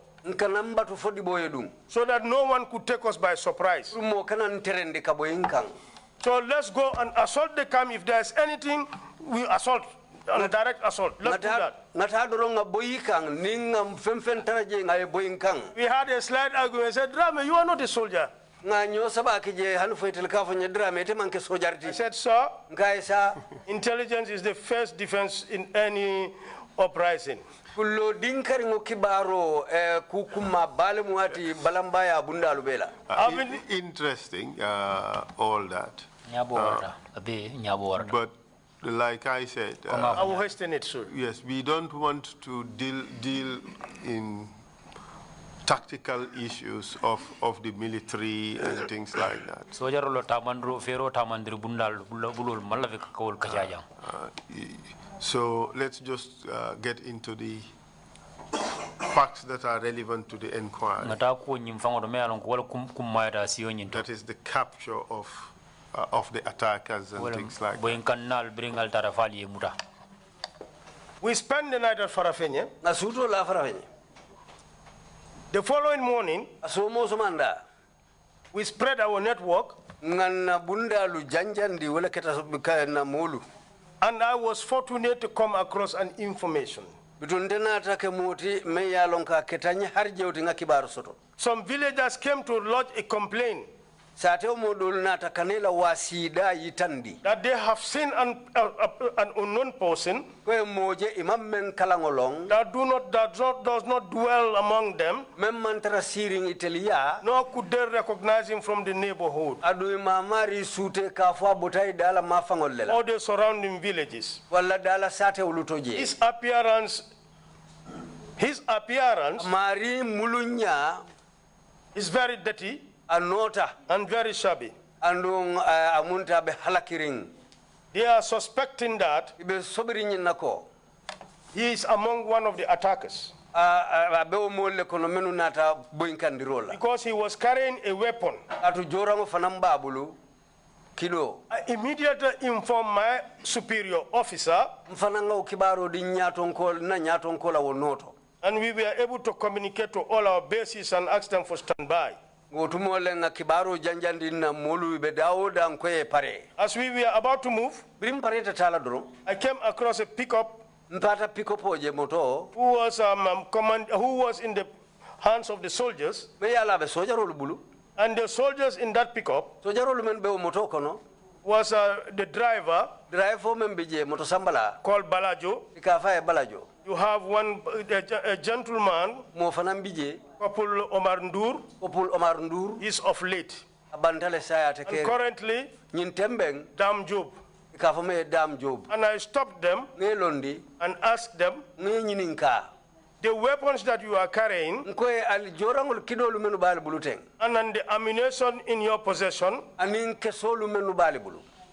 so that no one could take us by surprise. So let's go and assault the camp. If there's anything, we assault. On direct assault. Let's do that. We had a slight argument. I said, Dramneh, you are not a soldier. I said, sir, intelligence is the first defense in any uprising. Interesting, all that. But like I said, I will hasten it, sir. Yes, we don't want to deal in tactical issues of the military and things like that. So let's just get into the facts that are relevant to the inquiry. That is the capture of the attackers and things like that. We spent the night at Farafenye. The following morning, we spread our network, and I was fortunate to come across an information. Some villagers came to lodge a complaint that they have seen an unknown person that does not dwell among them, nor could they recognize him from the neighborhood or the surrounding villages. His appearance is very dirty and very shabby. They are suspecting that he is among one of the attackers, because he was carrying a weapon. I immediately informed my superior officer, and we were able to communicate to all our bases and ask them for standby. As we were about to move, I came across a pickup who was in the hands of the soldiers. And the soldiers in that pickup was the driver called Balajo. You have a gentleman, Kopul Omar Ndur, is of late. And currently, Dam Job. And I stopped them and asked them, the weapons that you are carrying and then the ammunition in your possession,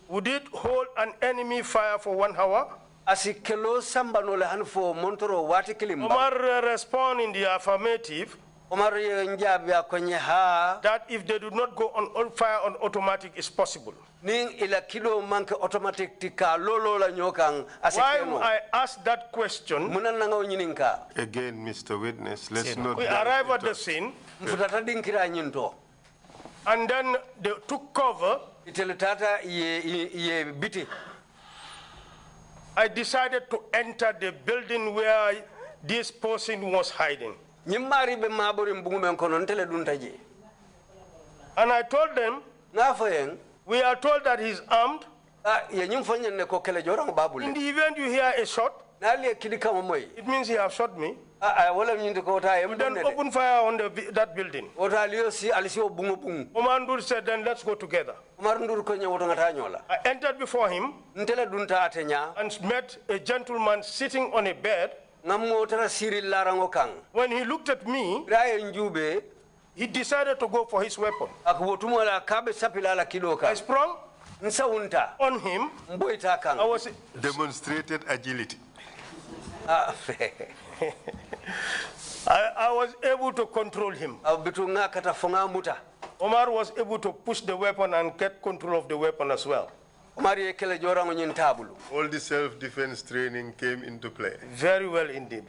would it hold an enemy fire for 1 hour? Omar responded in the affirmative that if they do not go on fire on automatic, it's possible. While I asked that question, again, Mr. Witness, let's not. We arrived at the scene, and then they took cover. I decided to enter the building where this person was hiding. And I told them, we are told that he's armed. In the event you hear a shot, it means he has shot me. Then open fire on that building. Omar Ndur said, then let's go together. I entered before him and met a gentleman sitting on a bed. When he looked at me, he decided to go for his weapon. I sprung on him. I was demonstrated agility. I was able to control him. Omar was able to push the weapon and get control of the weapon as well. All the self-defense training came into play. Very well indeed.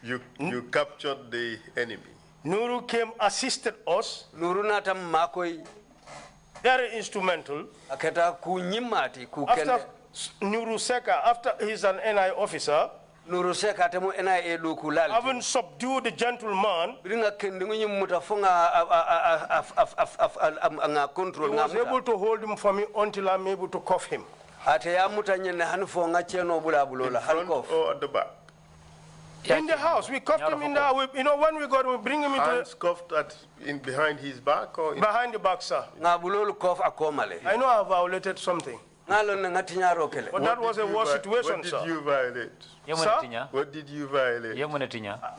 You captured the enemy. Nuru came, assisted us. Very instrumental. After Nuru Seka, after he's an NI officer, having subdued the gentleman, he was able to hold him for me until I'm able to cuff him. In front or at the back? In the house, we cuffed him in the house. You know, when we bring him into hands cuffed behind his back or behind the back, sir. I know I violated something. But that was a worse situation, sir. What did you violate? Sir? What did you violate?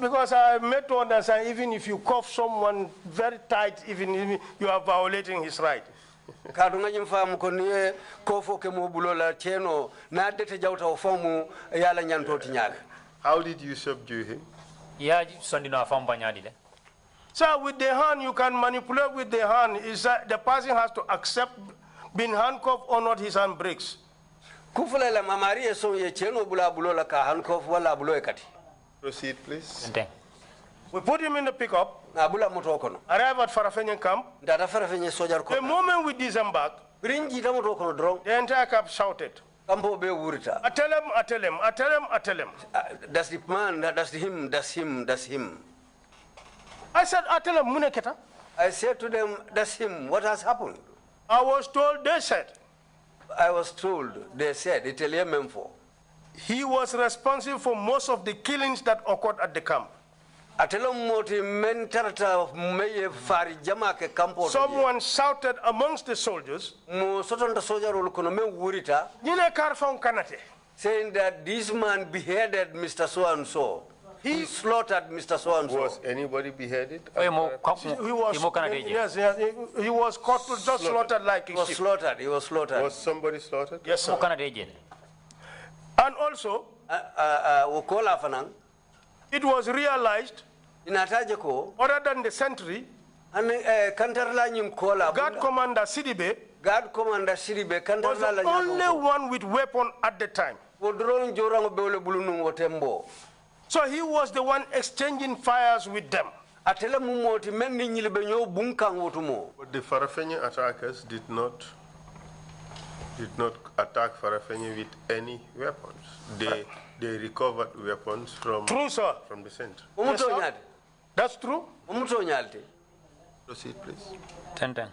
Because I made to understand, even if you cuff someone very tight, even if you are violating his right. How did you subdue him? Sir, with the hand, you can manipulate with the hand. The person has to accept being handcuffed or not, his hand breaks. Proceed, please. We put him in the pickup, arrive at Farafenyan camp. The moment we disembark, the entire camp shouted, I tell him, I tell him, I tell him, I tell him. That's the man, that's him, that's him, that's him. I said, I tell him, Muneketa. I said to them, that's him, what has happened? I was told, they said. I was told, they said, he was responsible for most of the killings that occurred at the camp. Someone shouted amongst the soldiers, saying that this man beheaded Mr. So-and-so. He slaughtered Mr. So-and-so. Was anybody beheaded? He was caught, just slaughtered like a sheep. He was slaughtered. Was somebody slaughtered? Yes, sir. And also, it was realized, other than the sentry, Guard Commander Sidibe was the only one with weapon at the time. So he was the one exchanging fires with them. But the Farafenni attackers did not attack Farafenni with any weapons. They recovered weapons from true, sir. From the center. Yes, sir. That's true. Proceed, please. 10-10.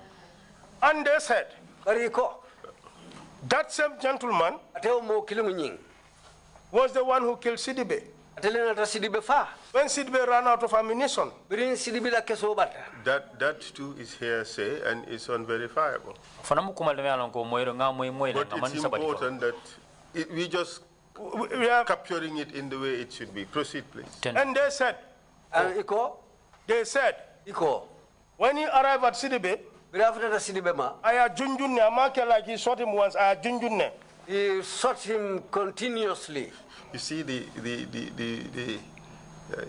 And they said, that same gentleman was the one who killed Sidibe. When Sidibe ran out of ammunition. That too is hearsay and is unverifiable. But it's important that we just we are capturing it in the way it should be. Proceed, please. And they said, when he arrived at Sidibe, I junjunne, I like he shot him once, I junjunne. He shot him continuously. You see,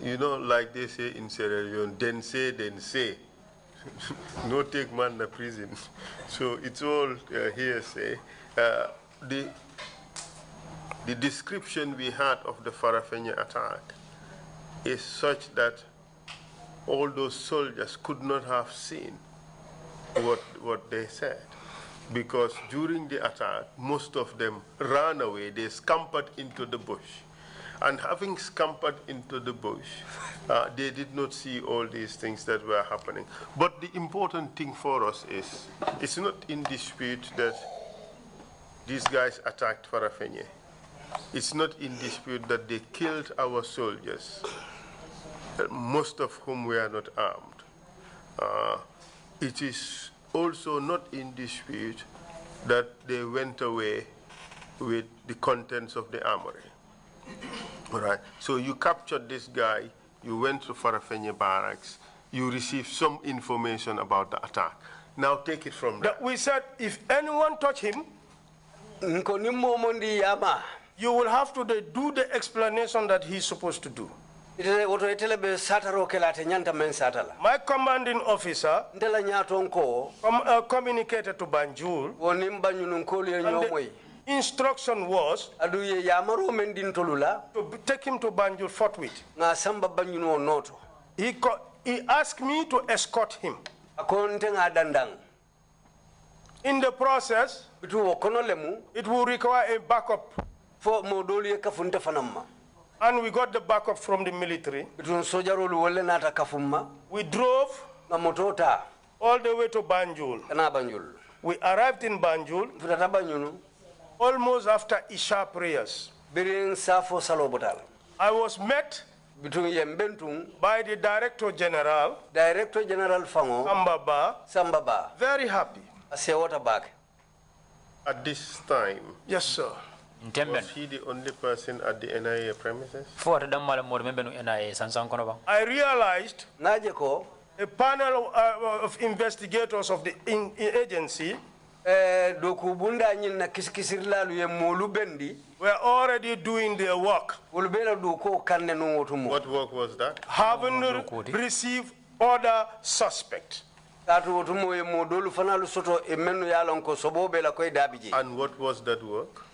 you know, like they say in Sierra Leone, then say. No take man to prison. So it's all hearsay. The description we had of the Farafenni attack is such that all those soldiers could not have seen what they said. Because during the attack, most of them ran away. They scampered into the bush. And having scampered into the bush, they did not see all these things that were happening. But the important thing for us is, it's not in dispute that these guys attacked Farafenni. It's not in dispute that they killed our soldiers, most of whom were not armed. It is also not in dispute that they went away with the contents of the armory. All right. So you captured this guy, you went to Farafenye barracks, you received some information about the attack. Now take it from there. We said if anyone touch him, you will have to do the explanation that he's supposed to do. My commanding officer communicated to Banjul, and the instruction was to take him to Banjul forthwith. He asked me to escort him. In the process, it will require a backup. And we got the backup from the military. We drove all the way to Banjul. We arrived in Banjul almost after Isha prayers. I was met by the Director General, Sambaba, very happy. At this time, yes, sir. Was he the only person at the NIA premises? I realized a panel of investigators of the agency were already doing their work. What work was that? Having received other suspects. And what was that work?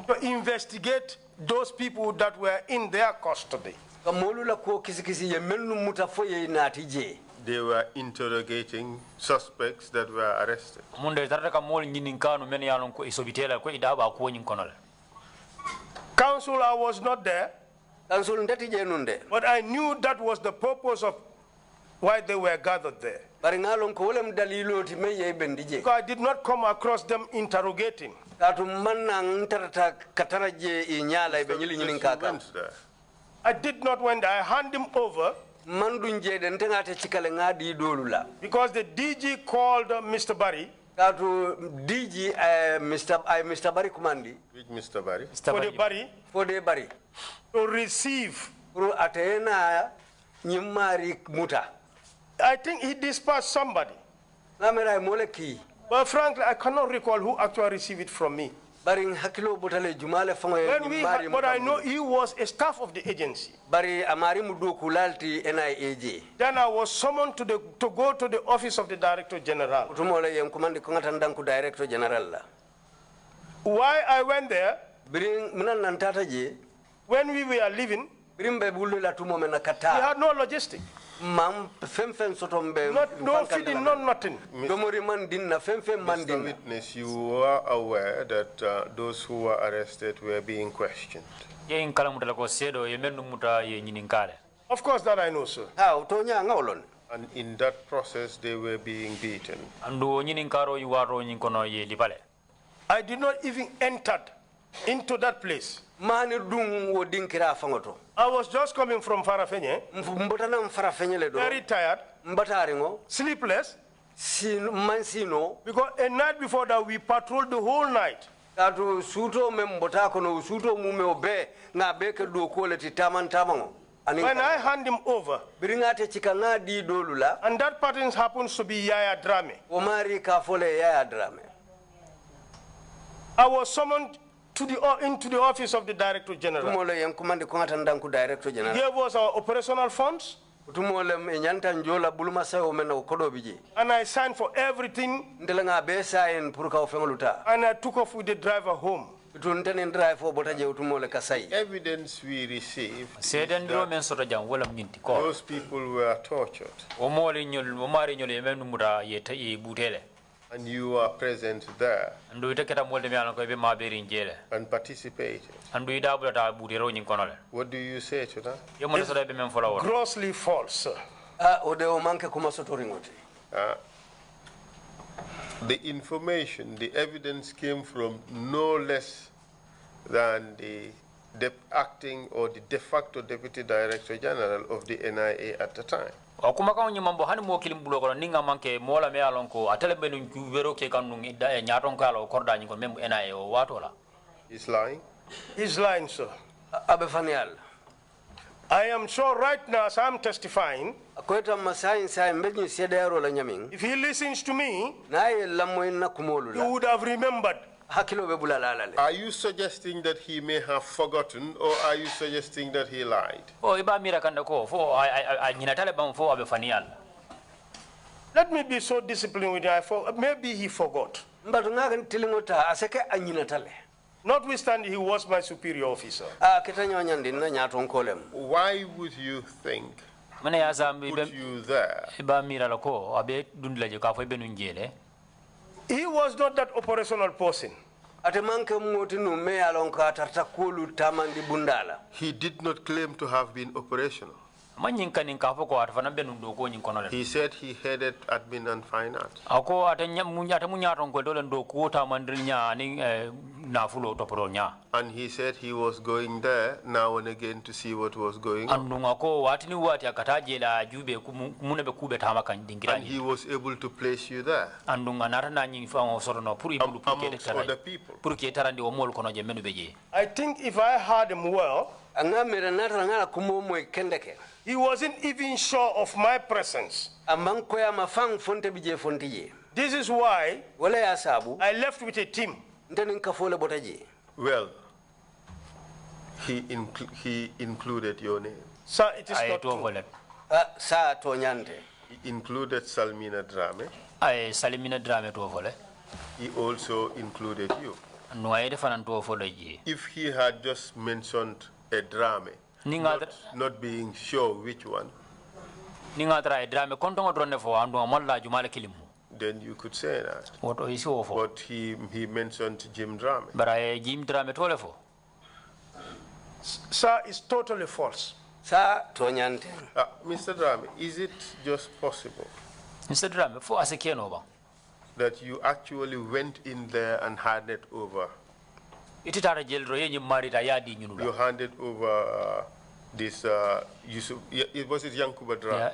To investigate those people that were in their custody. They were interrogating suspects that were arrested. Counsel, I was not there, but I knew that was the purpose of why they were gathered there. Because I did not come across them interrogating. I did not went there. I hand him over because the DG called Mr. Barry. Mr. Barry Kumandi. Which Mr. Barry? For the Barry. To receive. I think he dispatched somebody. But frankly, I cannot recall who actually received it from me. But I know he was a staff of the agency. Then I was summoned to go to the office of the Director General. Why I went there, when we were leaving, we had no logistic. No feeding, no nothing. Mr. Witness, you are aware that those who were arrested were being questioned. Of course that I know, sir. And in that process, they were being beaten. I did not even enter into that place. I was just coming from Farafenye, very tired, sleepless, because a night before that we patrolled the whole night. When I hand him over, and that person happens to be Yaya Dramneh, I was summoned into the office of the Director General. He gave us our operational funds, and I signed for everything, and I took off with the driver home. Evidence we received that those people were tortured. And you are present there and participated. What do you say to that? Grossly false, sir. The information, the evidence came from no less than the acting or the de facto Deputy Director General of the NIA at the time. Akuma ka nyambo hani mo kilim bulo ko ninga manke mola me alon ko atele benu jubero ke kanu ida nyaton kala korda ni ko mem NIA o watola. He's lying? He's lying, sir. Abefanial. I am sure right now, as I'm testifying, if he listens to me, he would have remembered. Are you suggesting that he may have forgotten, or are you suggesting that he lied? Let me be so disciplined with you. Maybe he forgot. Notwithstanding, he was my superior officer. Why would you think put you there? He was not that operational person. He did not claim to have been operational. He said he headed admin and finance. And he said he was going there now and again to see what was going on. And he was able to place you there amongst other people. I think if I heard him well, he wasn't even sure of my presence. This is why I left with a team. Well, he included your name. Sir, it is not true. He included Salmina Dramneh. He also included you. If he had just mentioned a Dramneh, not being sure which one, then you could say that. But he mentioned Jim Dramneh. Sir, it's totally false. Mr. Dramneh, is it just possible Mr. Dramneh, that you actually went in there and handed over? You handed over this, was it Yankuba Dramneh?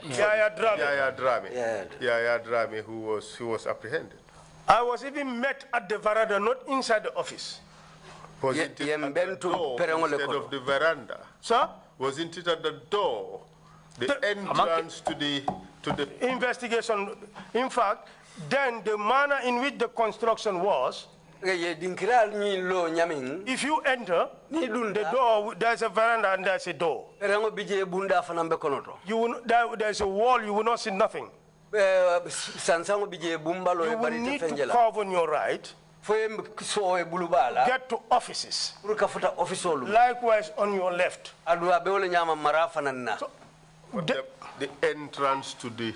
Yaya Dramneh, who was apprehended. I was even met at the veranda, not inside the office. Wasn't it at the door instead of the veranda? Sir? Wasn't it at the door, the entrance to the investigation? In fact, then the manner in which the construction was, if you enter the door, there's a veranda and there's a door. There's a wall, you will not see nothing. You will need to curve on your right, get to offices. Likewise on your left. So the entrance to the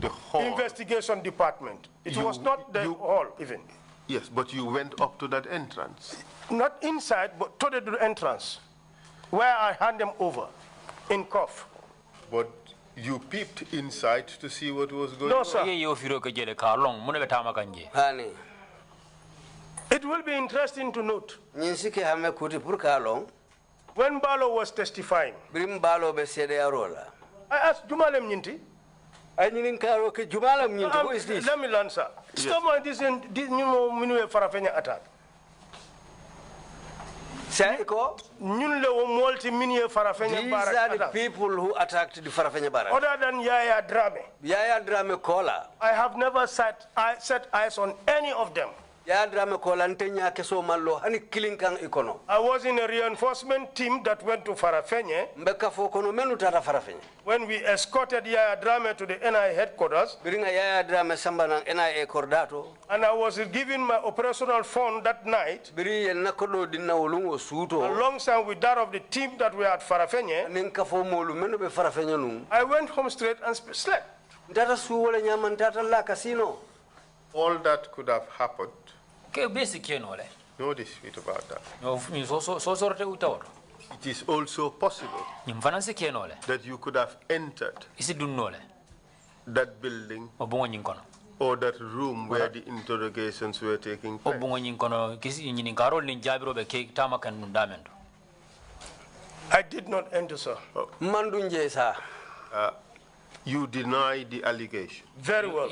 hall. Investigation department. It was not the hall even. Yes, but you went up to that entrance. Not inside, but to the entrance, where I hand them over in cuff. But you peeped inside to see what was going on? No, sir. It will be interesting to note. When Balo was testifying, I asked Jumalem Nyinti. Who is this? Let me learn, sir. Stop this farafenya attack. These are the people who attacked the Farafenya Barracks. Other than Yaya Dramneh. Yaya Dramneh Kola. I have never set eyes on any of them. I was in a reinforcement team that went to Farafenye. When we escorted Yaya Dramneh to the NIA headquarters, and I was given my operational phone that night, alongside with that of the team that were at Farafenye, I went home straight and slept. All that could have happened. No dispute about that. It is also possible that you could have entered that building or that room where the interrogations were taking place? I did not enter, sir. You deny the allegation? Very well.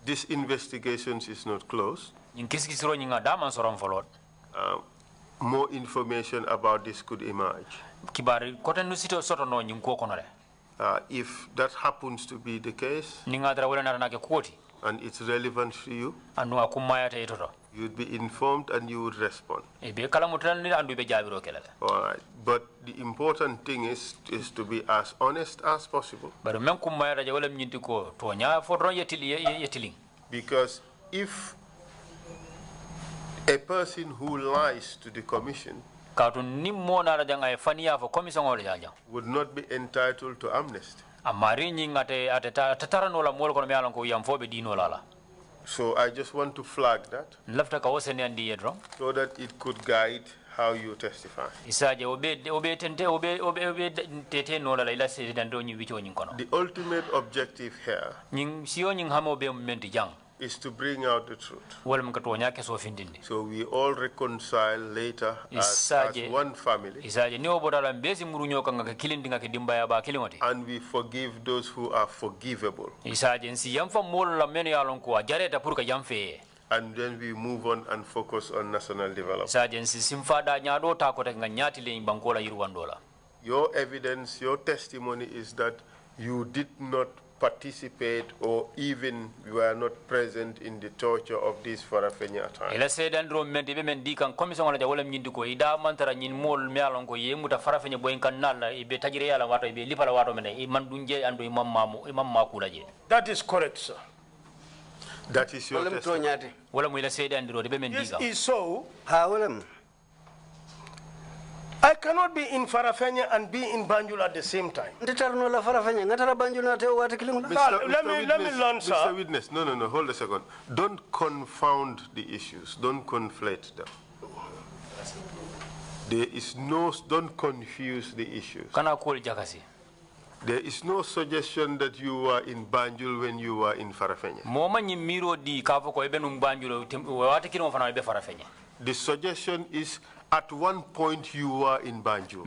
This investigation is not closed. More information about this could emerge. If that happens to be the case, and it's relevant to you, you'd be informed and you would respond. All right. But the important thing is to be as honest as possible. Because if a person who lies to the commission would not be entitled to amnesty. So I just want to flag that so that it could guide how you testify. The ultimate objective here is to bring out the truth. So we all reconcile later as one family. And we forgive those who are forgivable. And then we move on and focus on national development. Your evidence, your testimony is that you did not participate or even were not present in the torture of this Farafenya time. That is correct, sir. That is your testimony. This is so. I cannot be in Farafenya and be in Banjul at the same time. Let me learn, sir. Mr. Witness, no, hold a second. Don't confound the issues. Don't conflate them. Don't confuse the issues. There is no suggestion that you were in Banjul when you were in Farafenya. The suggestion is at one point you were in Banjul.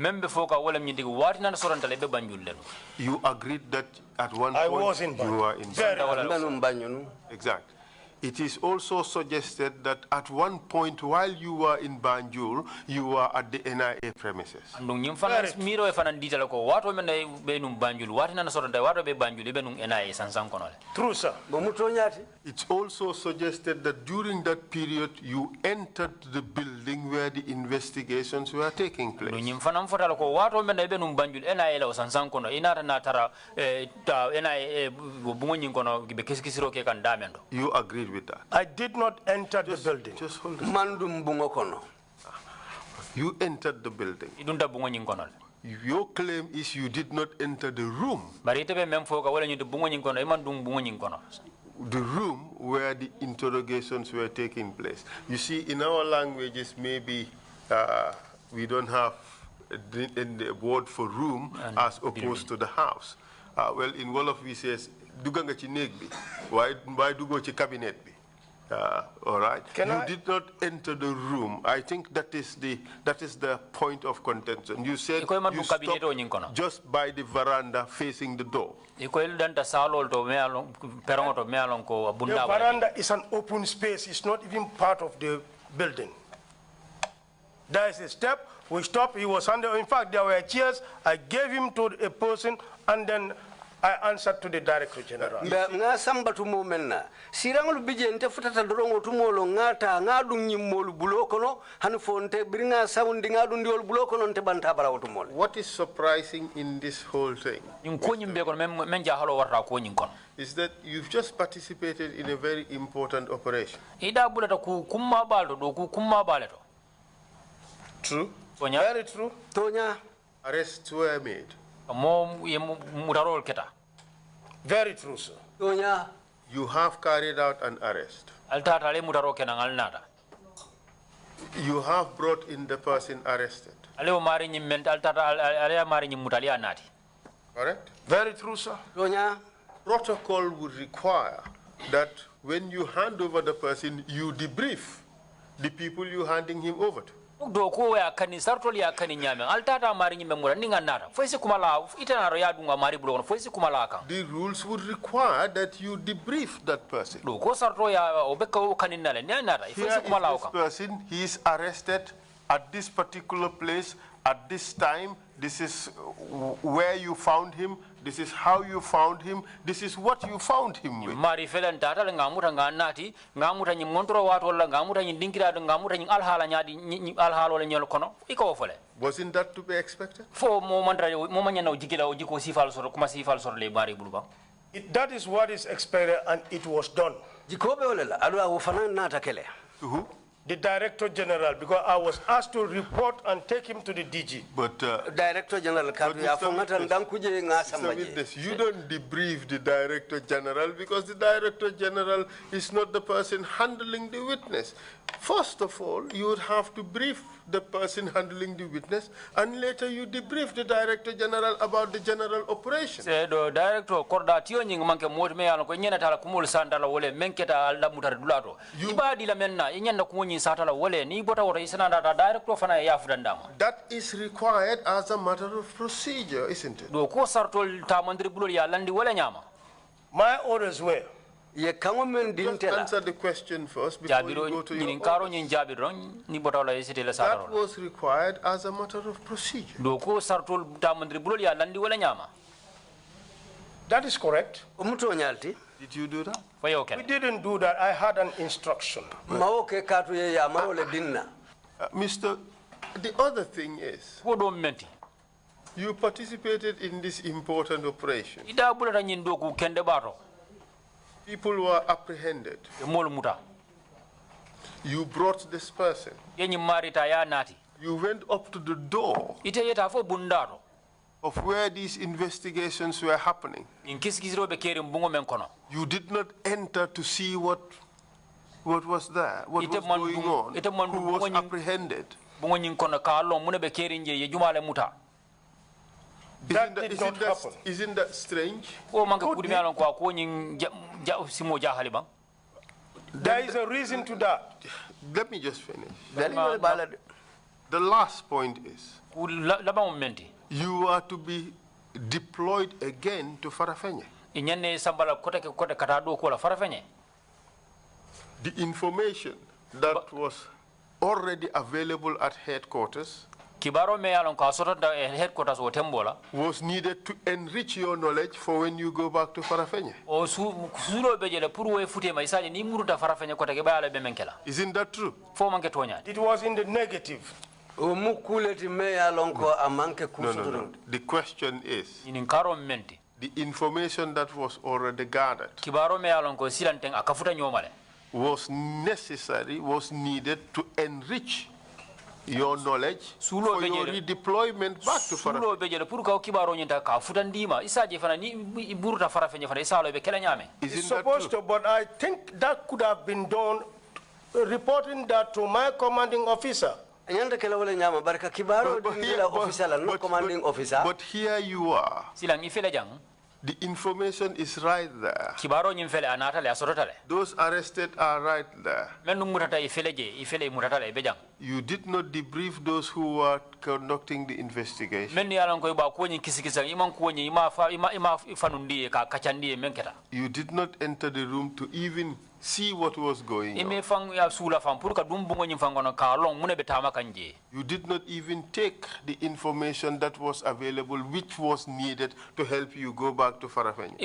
You agreed that at one point you were in Banjul. Exactly. It is also suggested that at one point while you were in Banjul, you were at the NIA premises. True, sir. It's also suggested that during that period, you entered the building where the investigations were taking place. You agreed with that? I did not enter the building. Just hold it. You entered the building. Your claim is you did not enter the room. The room where the interrogations were taking place. You see, in our languages, maybe we don't have the word for room as opposed to the house. Well, in Wolof we says, duganga ci neeg bi, why dugo ci cabinet bi. All right. You did not enter the room. I think that is the point of contention. You said you stopped just by the veranda facing the door. The veranda is an open space. It's not even part of the building. There is a step. We stopped. He was under. In fact, there were chairs. I gave him to a person, and then I answered to the Director General. Nga samba tumomenna. Sirangulu bijente futata dorongo tumolo ngata ngadu nyimolu bulokono hanfonte bringa saundi ngadu ndiol bulokono nte bantabara otumole. What is surprising in this whole thing is that you've just participated in a very important operation. True? Very true. Tonya. Arrests were made. Very true, sir. You have carried out an arrest. You have brought in the person arrested. Correct? Very true, sir. Protocol would require that when you hand over the person, you debrief the people you're handing him over to. Do ko ya kani sartol ya kani nyame altata mari nyime mura ninga nata foisi kumala itanaro ya dunga mari bulo foisi kumala kan. The rules would require that you debrief that person. Do ko sarto ya obeka kani nale nata foisi kumala kan. This person, he is arrested at this particular place at this time. This is where you found him. This is how you found him. This is what you found him with. Mari felan tata ngamuta nganati ngamuta nyi montro wato la ngamuta nyi dinkira ngamuta nyi alhala nyadi alhalo le nyol kono iko fole. Wasn't that to be expected? Fo mo manya na ujikila ujiko sifal soro kuma sifal soro le mari buluba. That is what is expected, and it was done. Jikobe olela alwa ufana nata kele. To who? The Director General, because I was asked to report and take him to the DG. But Director General, you don't debrief the Director General because the Director General is not the person handling the witness. First of all, you would have to brief the person handling the witness, and later you debrief the Director General about the general operation. The Director korda tiyo nyingi manke mwote me alako nyena tala kumul sandala wole menketa alda mutari dulato. Ibadi la menna nyena kumonyi satala wole ni bota wota isana da Director fana ya fudandama. That is required as a matter of procedure, isn't it? Do ko sartol ta mandri bulol ya landi wole nyama. My orders were. Just answer the question first before you go to your orders. That was required as a matter of procedure. That is correct. Did you do that? We didn't do that. I had an instruction. Mr. The other thing is, you participated in this important operation. People were apprehended. You brought this person. You went up to the door of where these investigations were happening. You did not enter to see what was there, what was going on, who was apprehended. Isn't that strange? There is a reason to that. Let me just finish. The last point is, you are to be deployed again to Farafenye. The information that was already available at headquarters was needed to enrich your knowledge for when you go back to Farafenye. Isn't that true? It was in the negative. No. The question is, the information that was already gathered was necessary, was needed to enrich your knowledge for your redeployment back to Farafenye. It's supposed to, but I think that could have been done, reporting that to my commanding officer. But here you are. The information is right there. Those arrested are right there. You did not debrief those who were conducting the investigation. You did not enter the room to even see what was going on. You did not even take the information that was available, which was needed to help you go back to Farafenye.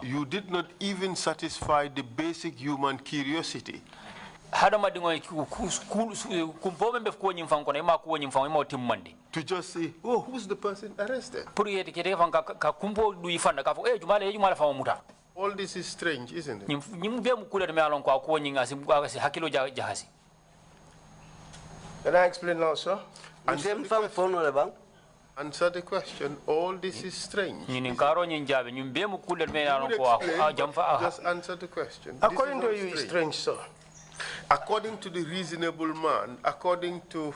You did not even satisfy the basic human curiosity to just say, oh, who's the person arrested? All this is strange, isn't it? Can I explain now, sir? Answer the question. All this is strange. Just answer the question. According to you, it's strange, sir. According to the reasonable man, according to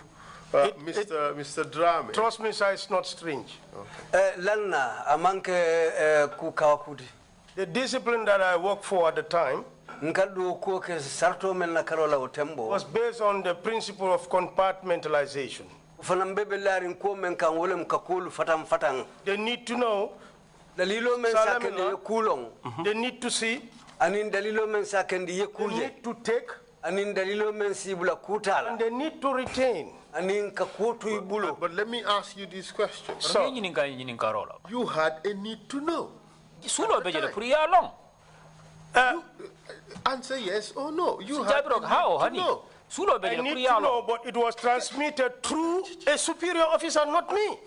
Mr. Dramneh. Trust me, sir, it's not strange. Lanna amanke ku kawakudi. The discipline that I worked for at the time was based on the principle of compartmentalization. They need to know, they need to see, they need to take, and they need to retain. But let me ask you this question. So, you had a need to know. Answer yes or no. You had a need to know. I need to know, but it was transmitted through a superior officer, not me.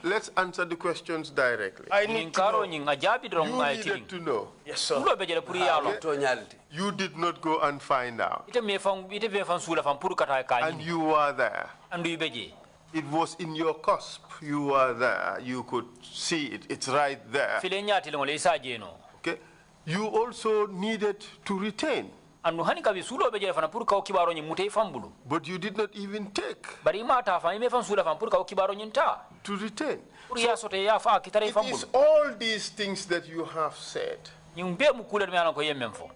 Let's answer the questions directly. I need to know. You needed to know. Yes, sir. You did not go and find out. And you were there. It was in your cusp. You were there. You could see it. It's right there. Okay. You also needed to retain. But you did not even take to retain. So it is all these things that you have said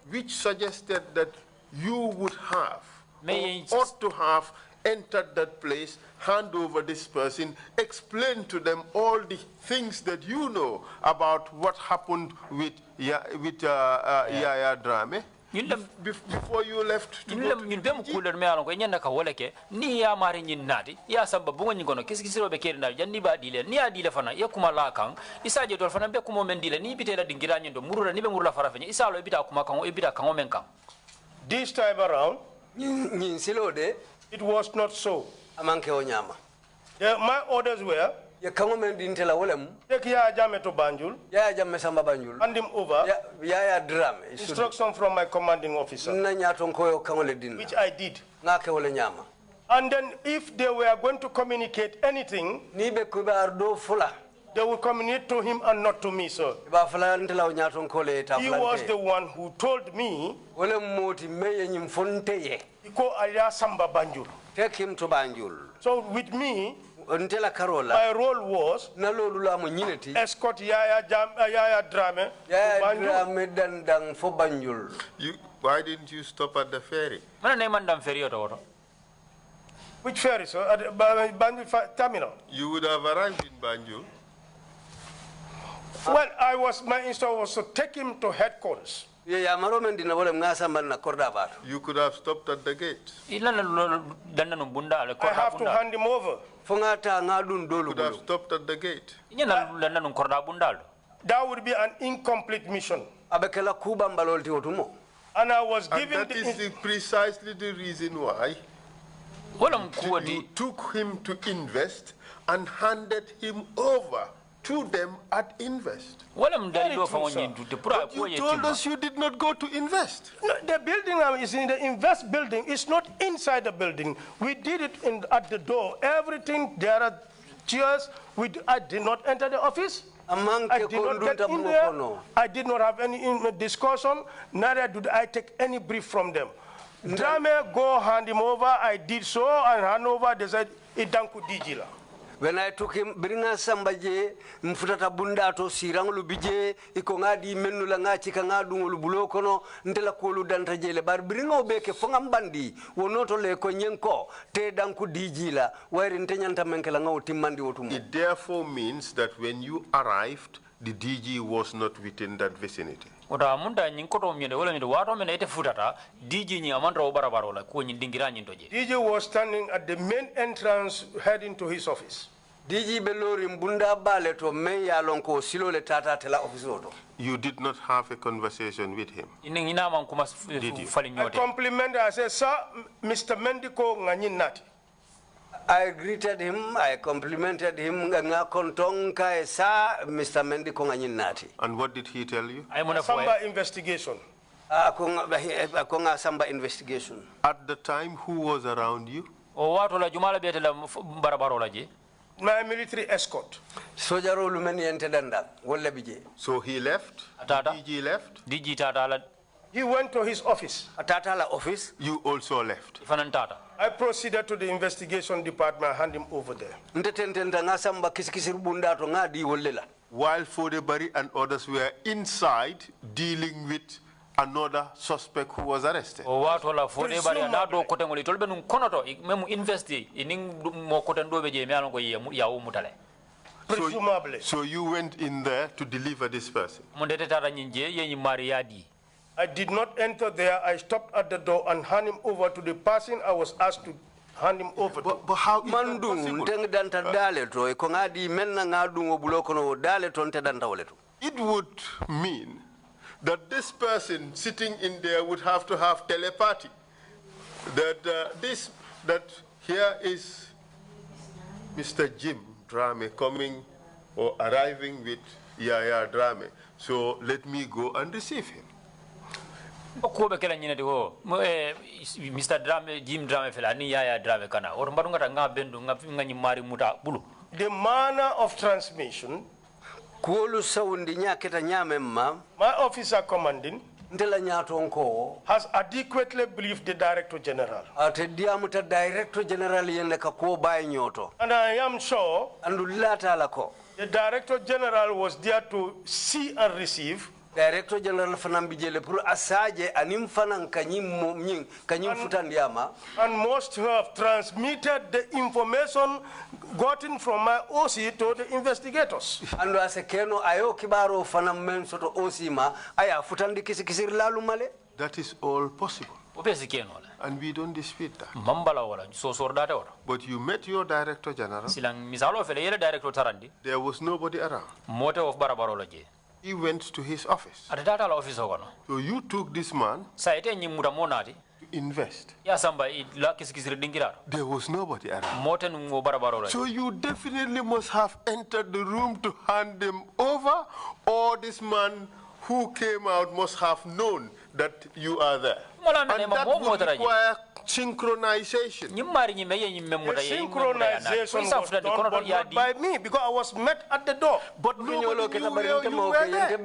which suggested that you would have or ought to have entered that place, hand over this person, explain to them all the things that you know about what happened with Yaya Dramneh before you left to go to This time around, it was not so. My orders were, take Yaya Jammeh to Banjul, hand him over, instruction from my commanding officer, which I did. And then if they were going to communicate anything, they would communicate to him and not to me, sir. He was the one who told me, take him to Banjul. So with me, my role was escort Yaya Dramneh to Banjul. Why didn't you stop at the ferry? Which ferry, sir? At the Banjul terminal. You would have arrived in Banjul. Well, my instruction was to take him to headquarters. You could have stopped at the gate. I have to hand him over. You could have stopped at the gate. That would be an incomplete mission. And I was given that is precisely the reason why you took him to Invest and handed him over to them at Invest. But you told us you did not go to Invest. No, the building is in the Invest building. It's not inside the building. We did it at the door. Everything, there are chairs. I did not enter the office. I did not get in there. I did not have any discussion. Neither did I take any brief from them. Dramneh, go hand him over. I did so, and hand over. They said, "Idanku dijila." When I took him, bring us somebody, Mfutata Bundato, Sirangulu Bije, Ikongadi, Menulanga, Chikangadu, Bulokono, Ntela Kulu Dantajele, but bring Obeke, Fongambandi, Wonoto Konyenko, Te Danku Dijila, where in Tenyanta Menkelanga, Timandi Otum. It therefore means that when you arrived, the DG was not within that vicinity. DG was standing at the main entrance heading to his office. DG Belori Mbunda Baleto Meya Lonko Silo le Tata Tela Office. You did not have a conversation with him. Did you? I complimented, I said, "Sir, Mr. Mendiko Nganyinati." I greeted him, I complimented him, Mr. Mendiko Nganyinati. And what did he tell you? Samba investigation. Samba investigation. At the time, who was around you? My military escort. So he left? DG left? He went to his office. Atatala office. You also left. I proceeded to the investigation department, hand him over there. While Fodebari and others were inside dealing with another suspect who was arrested. Presumably. So you went in there to deliver this person. I did not enter there. I stopped at the door and hand him over to the person I was asked to hand him over to. But how is that possible? It would mean that this person sitting in there would have to have telepathy. That here is Mr. Jim Dramneh coming or arriving with Yaya Dramneh. So let me go and receive him. Mr. Dramneh, Jim Dramneh fela ni Yaya Dramneh kana. Or mbarunga nga bendu nga mari muta bulu. The manner of transmission. My officer commanding has adequately briefed the Director General. And I am sure the Director General was there to see and receive. Director General Fanambijele pour asaje anim fanan kanyim and must have transmitted the information gotten from my OC to the investigators. And as a keno ayo kibaro fanam men soto OC ma aya futandi kisir lalu male. That is all possible. And we don't dispute that. But you met your Director General. There was nobody around. He went to his office. So you took this man to invest. There was nobody around. So you definitely must have entered the room to hand them over, or this man who came out must have known that you are there. And that would require synchronization. The synchronization was done, but not by me, because I was met at the door. But nobody knew you were there.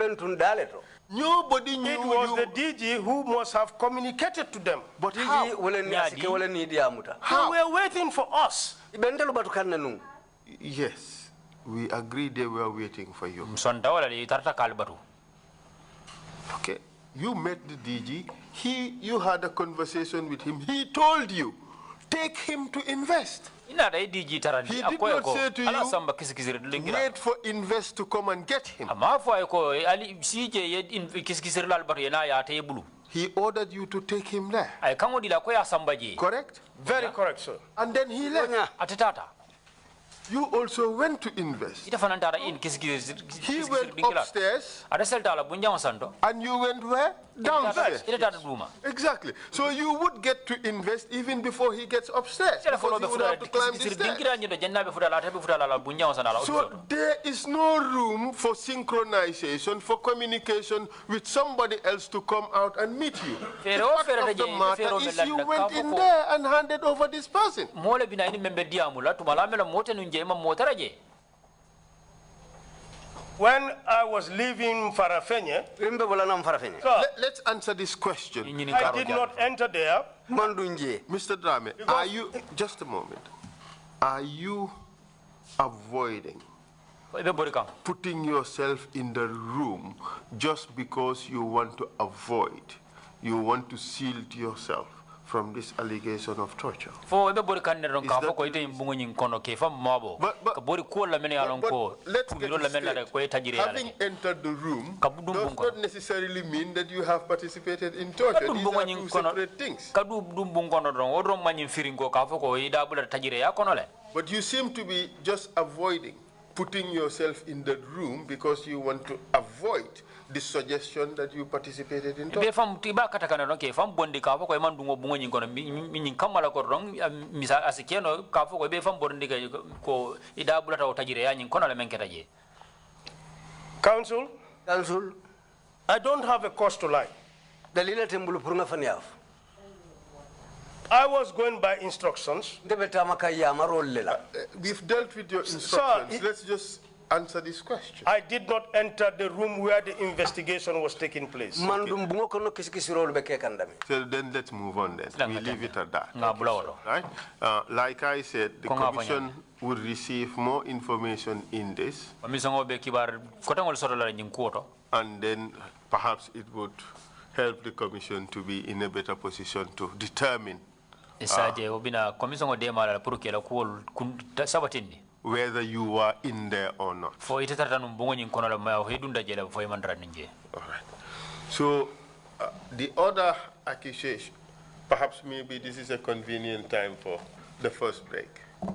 Nobody knew. It was the DG who must have communicated to them. But how? How? They were waiting for us. Yes, we agree they were waiting for you. Okay, you met the DG. You had a conversation with him. He told you, take him to invest. He did not say to you, wait for invest to come and get him. He ordered you to take him there. Correct? Very correct, sir. And then he left. You also went to invest. He went upstairs. And you went where? Downstairs. Exactly. So you would get to invest even before he gets upstairs. Because he would have to climb the stairs. So there is no room for synchronization, for communication with somebody else to come out and meet you. The fact of the matter is you went in there and handed over this person. When I was leaving Farafenye, let's answer this question. I did not enter there. Mr. Dramneh, are you, just a moment, are you avoiding putting yourself in the room just because you want to avoid, you want to shield yourself from this allegation of torture? But let's get this. Having entered the room does not necessarily mean that you have participated in torture. These are two separate things. But you seem to be just avoiding putting yourself in the room because you want to avoid the suggestion that you participated in torture. Counsel, I don't have a cause to lie. I was going by instructions. We've dealt with your instructions. Let's just answer this question. I did not enter the room where the investigation was taking place. Okay. So then let's move on then. We leave it at that. Right? Like I said, the commission will receive more information in this. And then perhaps it would help the commission to be in a better position to determine whether you are in there or not. All right. So the other accusation, perhaps maybe this is a convenient time for the first break. I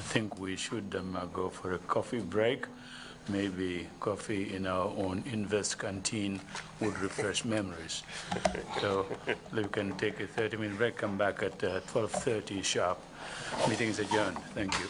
think we should go for a coffee break. Maybe coffee in our own Invest canteen would refresh memories. So we can take a 30-minute break, come back at 12:30 sharp. Meeting is adjourned. Thank you.